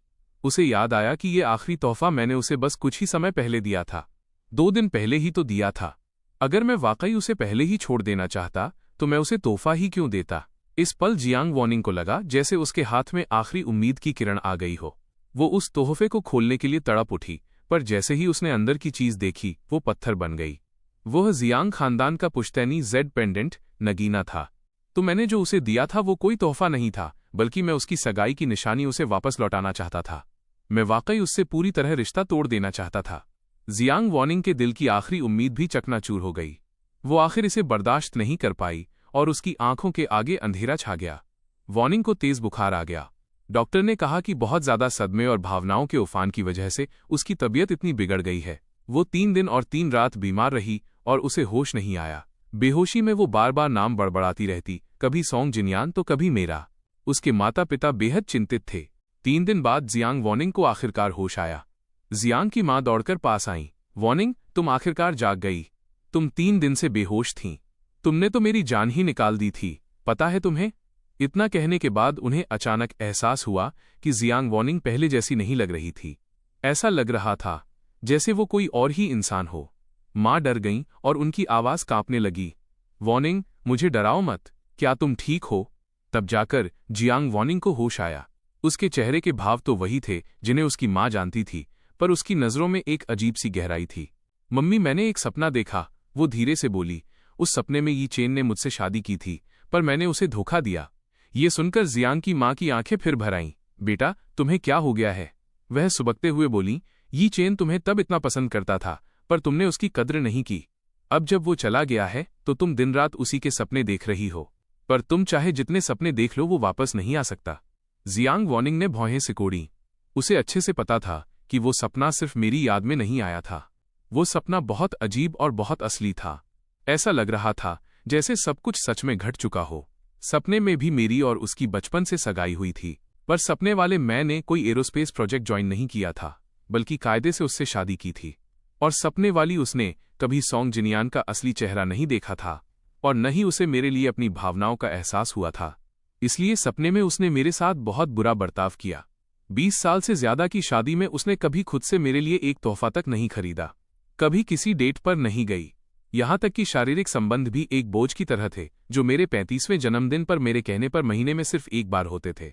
उसे याद आया कि ये आखिरी तोहफा मैंने उसे बस कुछ ही समय पहले दिया था। 2 दिन पहले ही तो दिया था। अगर मैं वाकई उसे पहले ही छोड़ देना चाहता तो मैं उसे तोहफा ही क्यों देता? इस पल जियांग वॉनिंग को लगा जैसे उसके हाथ में आखिरी उम्मीद की किरण आ गई हो। वो उस तोहफे को खोलने के लिए तड़प उठी, पर जैसे ही उसने अंदर की चीज देखी वो पत्थर बन गई। वह जियांग खानदान का पुश्तैनी जेड पेंडेंट नगीना था। तो मैंने जो उसे दिया था वो कोई तोहफा नहीं था, बल्कि मैं उसकी सगाई की निशानी उसे वापस लौटाना चाहता था। मैं वाकई उससे पूरी तरह रिश्ता तोड़ देना चाहता था। जियांग वॉनिंग के दिल की आखिरी उम्मीद भी चकनाचूर हो गई। वो आखिर इसे बर्दाश्त नहीं कर पाई और उसकी आंखों के आगे अंधेरा छा गया। वॉनिंग को तेज बुखार आ गया। डॉक्टर ने कहा कि बहुत ज्यादा सदमे और भावनाओं के उफान की वजह से उसकी तबीयत इतनी बिगड़ गई है। वो 3 दिन और 3 रात बीमार रही और उसे होश नहीं आया। बेहोशी में वो बार बार नाम बड़बड़ाती रहती, कभी सॉन्ग जिनियान तो कभी मेरा। उसके माता पिता बेहद चिंतित थे। 3 दिन बाद जियांग वॉनिंग को आखिरकार होश आया। जियांग की माँ दौड़कर पास आईं। वॉनिंग, तुम आखिरकार जाग गई। तुम 3 दिन से बेहोश थीं। तुमने तो मेरी जान ही निकाल दी थी, पता है तुम्हें? इतना कहने के बाद उन्हें अचानक एहसास हुआ कि जियांग वॉनिंग पहले जैसी नहीं लग रही थी। ऐसा लग रहा था जैसे वो कोई और ही इंसान हो। माँ डर गईं और उनकी आवाज कांपने लगी। वॉनिंग, मुझे डराओ मत, क्या तुम ठीक हो? तब जाकर जियांग वॉनिंग को होश आया। उसके चेहरे के भाव तो वही थे जिन्हें उसकी माँ जानती थी, पर उसकी नजरों में एक अजीब सी गहराई थी। मम्मी, मैंने एक सपना देखा, वो धीरे से बोली। उस सपने में यी चेन ने मुझसे शादी की थी, पर मैंने उसे धोखा दिया। ये सुनकर जियांग की माँ की आंखें फिर भर आईं। बेटा, तुम्हें क्या हो गया है? वह सुबकते हुए बोली, यी चेन तुम्हें तब इतना पसंद करता था, पर तुमने उसकी कद्र नहीं की। अब जब वो चला गया है तो तुम दिन रात उसी के सपने देख रही हो। पर तुम चाहे जितने सपने देख लो वो वापस नहीं आ सकता। जियांग वॉनिंग ने भौहें सिकोड़ी। उसे अच्छे से पता था कि वो सपना सिर्फ मेरी याद में नहीं आया था। वो सपना बहुत अजीब और बहुत असली था। ऐसा लग रहा था जैसे सब कुछ सच में घट चुका हो। सपने में भी मेरी और उसकी बचपन से सगाई हुई थी, पर सपने वाले मैंने कोई एरोस्पेस प्रोजेक्ट ज्वाइन नहीं किया था, बल्कि कायदे से उससे शादी की थी। और सपने वाली उसने कभी सॉन्ग जिनियान का असली चेहरा नहीं देखा था, और न ही उसे मेरे लिए अपनी भावनाओं का एहसास हुआ था। इसलिए सपने में उसने मेरे साथ बहुत बुरा बर्ताव किया। 20 साल से ज्यादा की शादी में उसने कभी खुद से मेरे लिए एक तोहफा तक नहीं खरीदा, कभी किसी डेट पर नहीं गई। यहां तक कि शारीरिक संबंध भी एक बोझ की तरह थे, जो मेरे 35वें जन्मदिन पर मेरे कहने पर महीने में सिर्फ एक बार होते थे।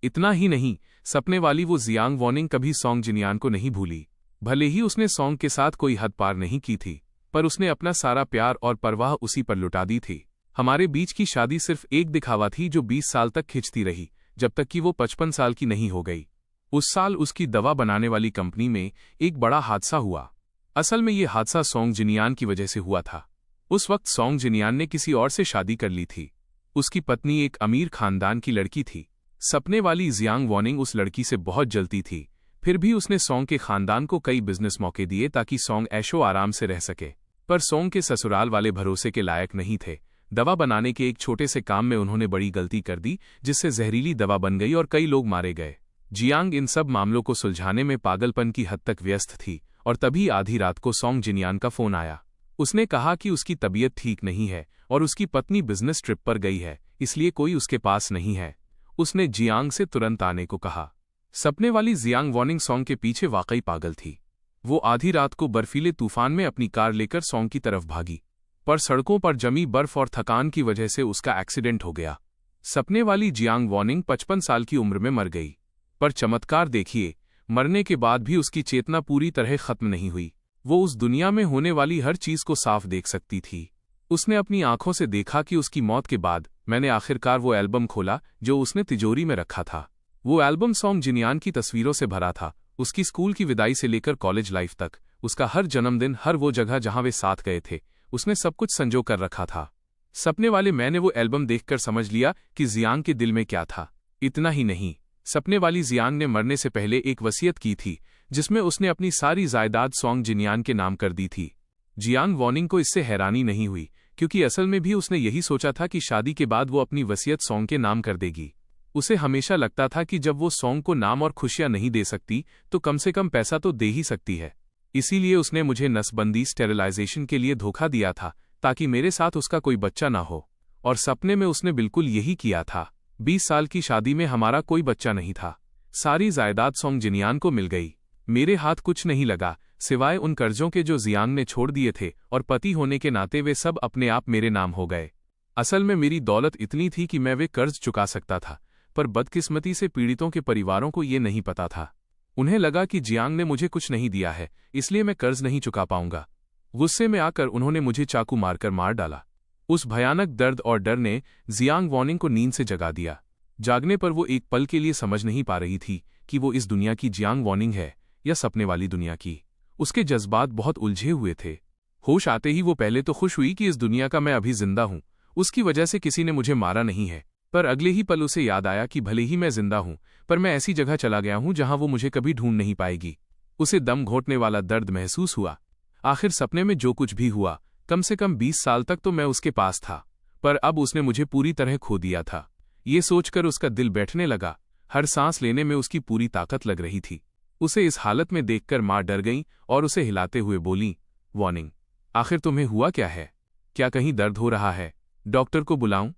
इतना ही नहीं, सपने वाली वो जियांग वॉनिंग कभी सॉन्ग जिनियान को नहीं भूली। भले ही उसने सॉन्ग के साथ कोई हद पार नहीं की थी, पर उसने अपना सारा प्यार और परवाह उसी पर लुटा दी थी। हमारे बीच की शादी सिर्फ एक दिखावा थी जो 20 साल तक खिंचती रही, जब तक कि वो 55 साल की नहीं हो गई। उस साल उसकी दवा बनाने वाली कंपनी में एक बड़ा हादसा हुआ। असल में ये हादसा सॉन्ग जिनियान की वजह से हुआ था। उस वक्त सॉन्ग जिनियान ने किसी और से शादी कर ली थी। उसकी पत्नी एक अमीर खानदान की लड़की थी। सपने वाली जियांग वॉनिंग उस लड़की से बहुत जलती थी। फिर भी उसने सॉन्ग के खानदान को कई बिजनेस मौके दिए ताकि सॉन्ग ऐशो आराम से रह सके। पर सॉन्ग के ससुराल वाले भरोसे के लायक नहीं थे। दवा बनाने के एक छोटे से काम में उन्होंने बड़ी गलती कर दी, जिससे जहरीली दवा बन गई और कई लोग मारे गए। जियांग इन सब मामलों को सुलझाने में पागलपन की हद तक व्यस्त थी, और तभी आधी रात को सॉन्ग जिनियान का फोन आया। उसने कहा कि उसकी तबीयत ठीक नहीं है और उसकी पत्नी बिजनेस ट्रिप पर गई है, इसलिए कोई उसके पास नहीं है। उसने जियांग से तुरंत आने को कहा। सपने वाली जियांग वॉनिंग सॉन्ग के पीछे वाकई पागल थी। वो आधी रात को बर्फीले तूफान में अपनी कार लेकर सॉन्ग की तरफ भागी, पर सड़कों पर जमी बर्फ और थकान की वजह से उसका एक्सीडेंट हो गया। सपने वाली जियांग वॉनिंग 55 साल की उम्र में मर गई। पर चमत्कार देखिए, मरने के बाद भी उसकी चेतना पूरी तरह खत्म नहीं हुई। वो उस दुनिया में होने वाली हर चीज को साफ देख सकती थी। उसने अपनी आंखों से देखा कि उसकी मौत के बाद मैंने आखिरकार वो एल्बम खोला जो उसने तिजोरी में रखा था। वो एल्बम सॉन्ग जिनियान की तस्वीरों से भरा था। उसकी स्कूल की विदाई से लेकर कॉलेज लाइफ तक, उसका हर जन्मदिन, हर वो जगह जहां वे साथ गए थे, उसने सब कुछ संजो कर रखा था। सपने वाले मैंने वो एल्बम देखकर समझ लिया कि जियांग के दिल में क्या था। इतना ही नहीं, सपने वाली जियांग ने मरने से पहले एक वसीयत की थी, जिसमें उसने अपनी सारी जायदाद सॉन्ग जिनियान के नाम कर दी थी। जियांग वॉनिंग को इससे हैरानी नहीं हुई, क्योंकि असल में भी उसने यही सोचा था कि शादी के बाद वो अपनी वसीयत सॉन्ग के नाम कर देगी। उसे हमेशा लगता था कि जब वो सॉन्ग को नाम और खुशियां नहीं दे सकती, तो कम से कम पैसा तो दे ही सकती है। इसीलिए उसने मुझे नसबंदी स्टेरिलाइजेशन के लिए धोखा दिया था, ताकि मेरे साथ उसका कोई बच्चा ना हो। और सपने में उसने बिल्कुल यही किया था। 20 साल की शादी में हमारा कोई बच्चा नहीं था। सारी जायदाद सॉन्ग जिनियान को मिल गई। मेरे हाथ कुछ नहीं लगा, सिवाय उन कर्जों के जो जियांग ने छोड़ दिए थे, और पति होने के नाते वे सब अपने आप मेरे नाम हो गए। असल में मेरी दौलत इतनी थी कि मैं वे कर्ज चुका सकता था, पर बदकिस्मती से पीड़ितों के परिवारों को ये नहीं पता था। उन्हें लगा कि जियांग ने मुझे कुछ नहीं दिया है, इसलिए मैं कर्ज नहीं चुका पाऊंगा। गुस्से में आकर उन्होंने मुझे चाकू मारकर मार डाला। उस भयानक दर्द और डर ने जियांग वॉनिंग को नींद से जगा दिया। जागने पर वो एक पल के लिए समझ नहीं पा रही थी कि वो इस दुनिया की जियांग वॉनिंग है या सपने वाली दुनिया की। उसके जज्बात बहुत उलझे हुए थे। होश आते ही वो पहले तो खुश हुई कि इस दुनिया का मैं अभी जिंदा हूं, उसकी वजह से किसी ने मुझे मारा नहीं है। पर अगले ही पल उसे याद आया कि भले ही मैं जिंदा हूं, पर मैं ऐसी जगह चला गया हूं जहां वो मुझे कभी ढूंढ नहीं पाएगी। उसे दम घोटने वाला दर्द महसूस हुआ। आखिर सपने में जो कुछ भी हुआ, कम से कम 20 साल तक तो मैं उसके पास था, पर अब उसने मुझे पूरी तरह खो दिया था। ये सोचकर उसका दिल बैठने लगा। हर सांस लेने में उसकी पूरी ताकत लग रही थी। उसे इस हालत में देखकर माँ डर गई और उसे हिलाते हुए बोली, वॉर्निंग, आखिर तुम्हें हुआ क्या है? क्या कहीं दर्द हो रहा है? डॉक्टर को बुलाऊं?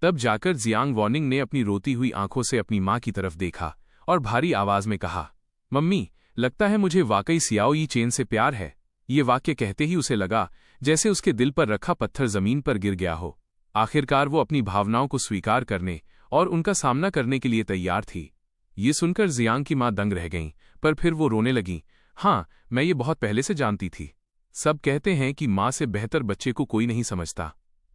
तब जाकर जियांग वॉर्निंग ने अपनी रोती हुई आंखों से अपनी माँ की तरफ देखा और भारी आवाज में कहा, मम्मी, लगता है मुझे वाकई सियाओ यी चेन से प्यार है। ये वाक्य कहते ही उसे लगा जैसे उसके दिल पर रखा पत्थर जमीन पर गिर गया हो। आखिरकार वो अपनी भावनाओं को स्वीकार करने और उनका सामना करने के लिए तैयार थी। ये सुनकर जियांग की माँ दंग रह गईं, पर फिर वो रोने लगी। हाँ, मैं ये बहुत पहले से जानती थी। सब कहते हैं कि माँ से बेहतर बच्चे को कोई नहीं समझता।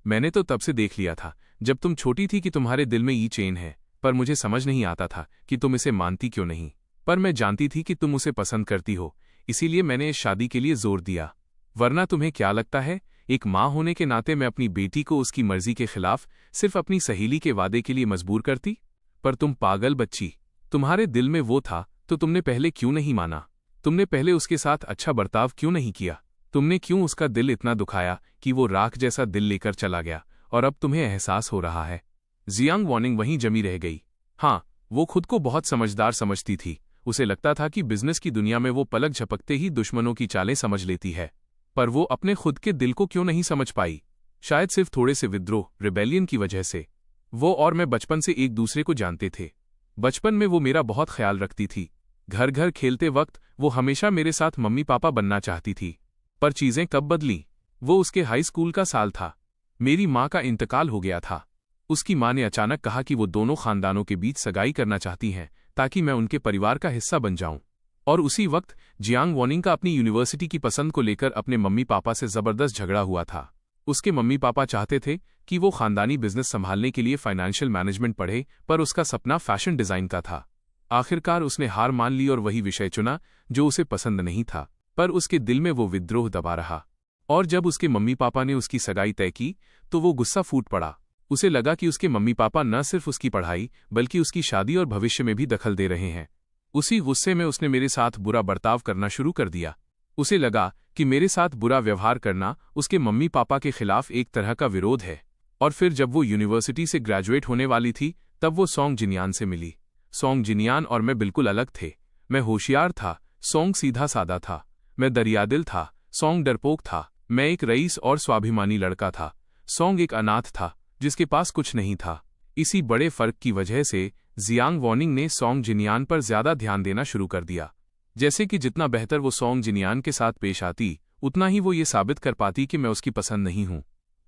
मैंने तो तब से देख लिया था, जब तुम छोटी थी, कि तुम्हारे दिल में ये चेन है, पर मुझे समझ नहीं आता था कि तुम इसे मानती क्यों नहीं। पर मैं जानती थी कि तुम उसे पसंद करती हो, इसीलिए मैंने इस शादी के लिए जोर दिया। वरना तुम्हें क्या लगता है एक माँ होने के नाते मैं अपनी बेटी को उसकी मर्जी के खिलाफ सिर्फ अपनी सहेली के वादे के लिए मजबूर करती? पर तुम पागल बच्ची, तुम्हारे दिल में वो था तो तुमने पहले क्यों नहीं माना? तुमने पहले उसके साथ अच्छा बर्ताव क्यों नहीं किया? तुमने क्यों उसका दिल इतना दुखाया कि वो राख जैसा दिल लेकर चला गया और अब तुम्हें एहसास हो रहा है? जियांग वॉनिंग वहीं जमी रह गई। हाँ, वो खुद को बहुत समझदार समझती थी। उसे लगता था कि बिजनेस की दुनिया में वो पलक झपकते ही दुश्मनों की चालें समझ लेती है। पर वो अपने खुद के दिल को क्यों नहीं समझ पाई? शायद सिर्फ थोड़े से विद्रोह, रिबेलियन की वजह से। वो और मैं बचपन से एक दूसरे को जानते थे। बचपन में वो मेरा बहुत ख्याल रखती थी। घर घर खेलते वक्त वो हमेशा मेरे साथ मम्मी पापा बनना चाहती थी। पर चीजें कब बदली? वो उसके हाई स्कूल का साल था। मेरी माँ का इंतकाल हो गया था। उसकी माँ ने अचानक कहा कि वो दोनों खानदानों के बीच सगाई करना चाहती हैं ताकि मैं उनके परिवार का हिस्सा बन जाऊं। और उसी वक्त जियांग वॉनिंग का अपनी यूनिवर्सिटी की पसंद को लेकर अपने मम्मी पापा से जबरदस्त झगड़ा हुआ था। उसके मम्मी पापा चाहते थे कि वो खानदानी बिजनेस संभालने के लिए फाइनेंशियल मैनेजमेंट पढ़े, पर उसका सपना फैशन डिजाइन का था। आखिरकार उसने हार मान ली और वही विषय चुना जो उसे पसंद नहीं था, पर उसके दिल में वो विद्रोह दबा रहा। और जब उसके मम्मी पापा ने उसकी सगाई तय की तो वो गुस्सा फूट पड़ा। उसे लगा कि उसके मम्मी पापा न सिर्फ उसकी पढ़ाई बल्कि उसकी शादी और भविष्य में भी दखल दे रहे हैं। उसी गुस्से में उसने मेरे साथ बुरा बर्ताव करना शुरू कर दिया। उसे लगा कि मेरे साथ बुरा व्यवहार करना उसके मम्मी पापा के खिलाफ एक तरह का विरोध है। और फिर जब वो यूनिवर्सिटी से ग्रेजुएट होने वाली थी तब वो सोंग जिनियान से मिली। सोंग जिनियान और मैं बिल्कुल अलग थे। मैं होशियार था, सोंग सीधा सादा था। मैं दरियादिल था, सोंग डरपोक था। मैं एक रईस और स्वाभिमानी लड़का था, सोंग एक अनाथ था जिसके पास कुछ नहीं था। इसी बड़े फर्क की वजह से जियांग वॉनिंग ने सोंग जिनियान पर ज्यादा ध्यान देना शुरू कर दिया। जैसे कि जितना बेहतर वो सोंग जिनियान के साथ पेश आती उतना ही वो ये साबित कर पाती कि मैं उसकी पसंद नहीं हूं।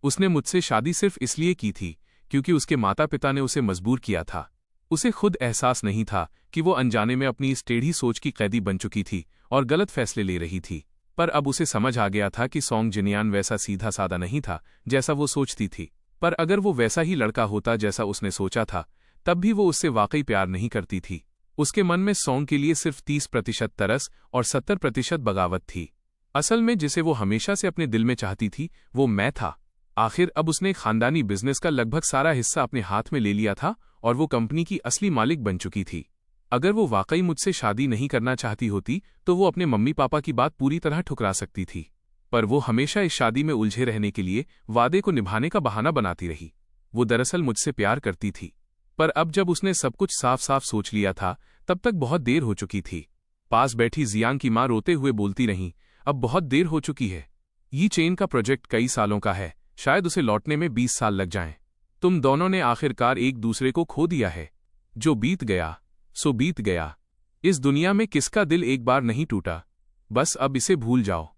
उसने मुझसे शादी सिर्फ इसलिए की थी क्योंकि उसके माता पिता ने उसे मजबूर किया था। उसे खुद एहसास नहीं था कि वो अनजाने में अपनी इस टेढ़ी सोच की कैदी बन चुकी थी और गलत फैसले ले रही थी। पर अब उसे समझ आ गया था कि सोंग जिनियान वैसा सीधा सादा नहीं था जैसा वो सोचती थी। पर अगर वो वैसा ही लड़का होता जैसा उसने सोचा था तब भी वो उससे वाकई प्यार नहीं करती थी। उसके मन में सोंग के लिए सिर्फ 30% तरस और 70% बगावत थी। असल में जिसे वो हमेशा से अपने दिल में चाहती थी वो मैं था। आखिर अब उसने खानदानी बिजनेस का लगभग सारा हिस्सा अपने हाथ में ले लिया था और वो कंपनी की असली मालिक बन चुकी थी। अगर वो वाकई मुझसे शादी नहीं करना चाहती होती तो वो अपने मम्मी पापा की बात पूरी तरह ठुकरा सकती थी। पर वो हमेशा इस शादी में उलझे रहने के लिए वादे को निभाने का बहाना बनाती रही। वो दरअसल मुझसे प्यार करती थी। पर अब जब उसने सब कुछ साफ साफ सोच लिया था तब तक बहुत देर हो चुकी थी। पास बैठी जियांग की माँ रोते हुए बोलती रही, अब बहुत देर हो चुकी है। ये चेन का प्रोजेक्ट कई सालों का है, शायद उसे लौटने में 20 साल लग जाएं। तुम दोनों ने आखिरकार एक दूसरे को खो दिया है। जो बीत गया सो बीत गया। इस दुनिया में किसका दिल एक बार नहीं टूटा? बस अब इसे भूल जाओ।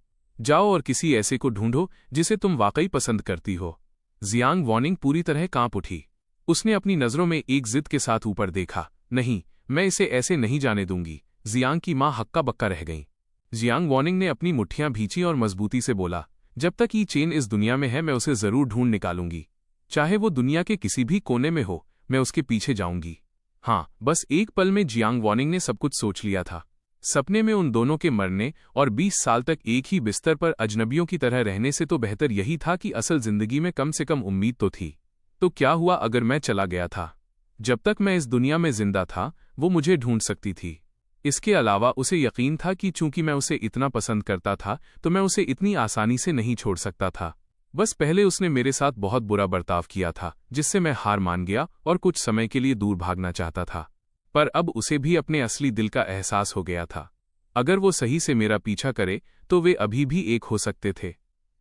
जाओ और किसी ऐसे को ढूंढो जिसे तुम वाकई पसंद करती हो। जियांग वॉनिंग पूरी तरह कांप उठी। उसने अपनी नजरों में एक जिद के साथ ऊपर देखा। नहीं, मैं इसे ऐसे नहीं जाने दूंगी। जियांग की मां हक्का बक्का रह गईं। जियांग वॉनिंग ने अपनी मुट्ठियां भींची और मजबूती से बोला, जब तक ये चेन इस दुनिया में है मैं उसे जरूर ढूंढ निकालूंगी। चाहे वो दुनिया के किसी भी कोने में हो, मैं उसके पीछे जाऊंगी। हाँ, बस एक पल में जियांग वॉनिंग ने सब कुछ सोच लिया था। सपने में उन दोनों के मरने और 20 साल तक एक ही बिस्तर पर अजनबियों की तरह रहने से तो बेहतर यही था कि असल जिंदगी में कम से कम उम्मीद तो थी। तो क्या हुआ अगर मैं चला गया था? जब तक मैं इस दुनिया में जिंदा था वो मुझे ढूंढ सकती थी। इसके अलावा उसे यकीन था कि चूंकि मैं उसे इतना पसंद करता था तो मैं उसे इतनी आसानी से नहीं छोड़ सकता था। बस पहले उसने मेरे साथ बहुत बुरा बर्ताव किया था जिससे मैं हार मान गया और कुछ समय के लिए दूर भागना चाहता था। पर अब उसे भी अपने असली दिल का एहसास हो गया था। अगर वो सही से मेरा पीछा करे तो वे अभी भी एक हो सकते थे।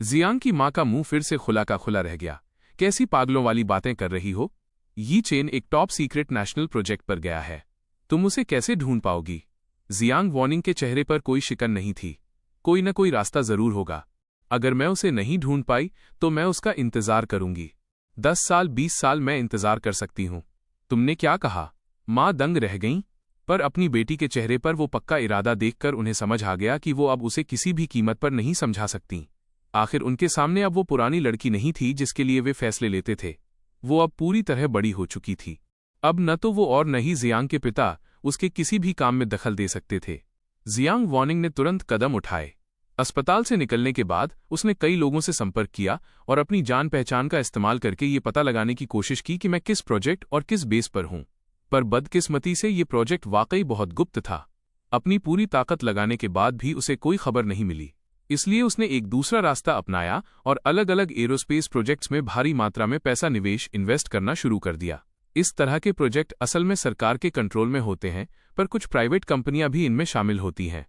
जियांग की मां का मुंह फिर से खुला का खुला रह गया। कैसी पागलों वाली बातें कर रही हो? ये चेन एक टॉप सीक्रेट नेशनल प्रोजेक्ट पर गया है। तुम उसे कैसे ढूंढ पाओगी? जियांग वॉनिंग के चेहरे पर कोई शिकन नहीं थी। कोई न कोई रास्ता जरूर होगा। अगर मैं उसे नहीं ढूंढ पाई तो मैं उसका इंतजार करूंगी। 10 साल 20 साल मैं इंतजार कर सकती हूं। तुमने क्या कहा? मां दंग रह गईं, पर अपनी बेटी के चेहरे पर वो पक्का इरादा देखकर उन्हें समझ आ गया कि वो अब उसे किसी भी कीमत पर नहीं समझा सकती। आखिर उनके सामने अब वो पुरानी लड़की नहीं थी जिसके लिए वे फैसले लेते थे। वो अब पूरी तरह बड़ी हो चुकी थी। अब न तो वो और न ही जियांग के पिता उसके किसी भी काम में दखल दे सकते थे। जियांग वॉनिंग ने तुरंत कदम उठाए। अस्पताल से निकलने के बाद उसने कई लोगों से संपर्क किया और अपनी जान पहचान का इस्तेमाल करके ये पता लगाने की कोशिश की कि मैं किस प्रोजेक्ट और किस बेस पर हूं। पर बदकिस्मती से ये प्रोजेक्ट वाकई बहुत गुप्त था। अपनी पूरी ताकत लगाने के बाद भी उसे कोई खबर नहीं मिली। इसलिए उसने एक दूसरा रास्ता अपनाया और अलग अलग एरोस्पेस प्रोजेक्ट्स में भारी मात्रा में पैसा इन्वेस्ट करना शुरू कर दिया। इस तरह के प्रोजेक्ट असल में सरकार के कंट्रोल में होते हैं, पर कुछ प्राइवेट कंपनियां भी इनमें शामिल होती हैं।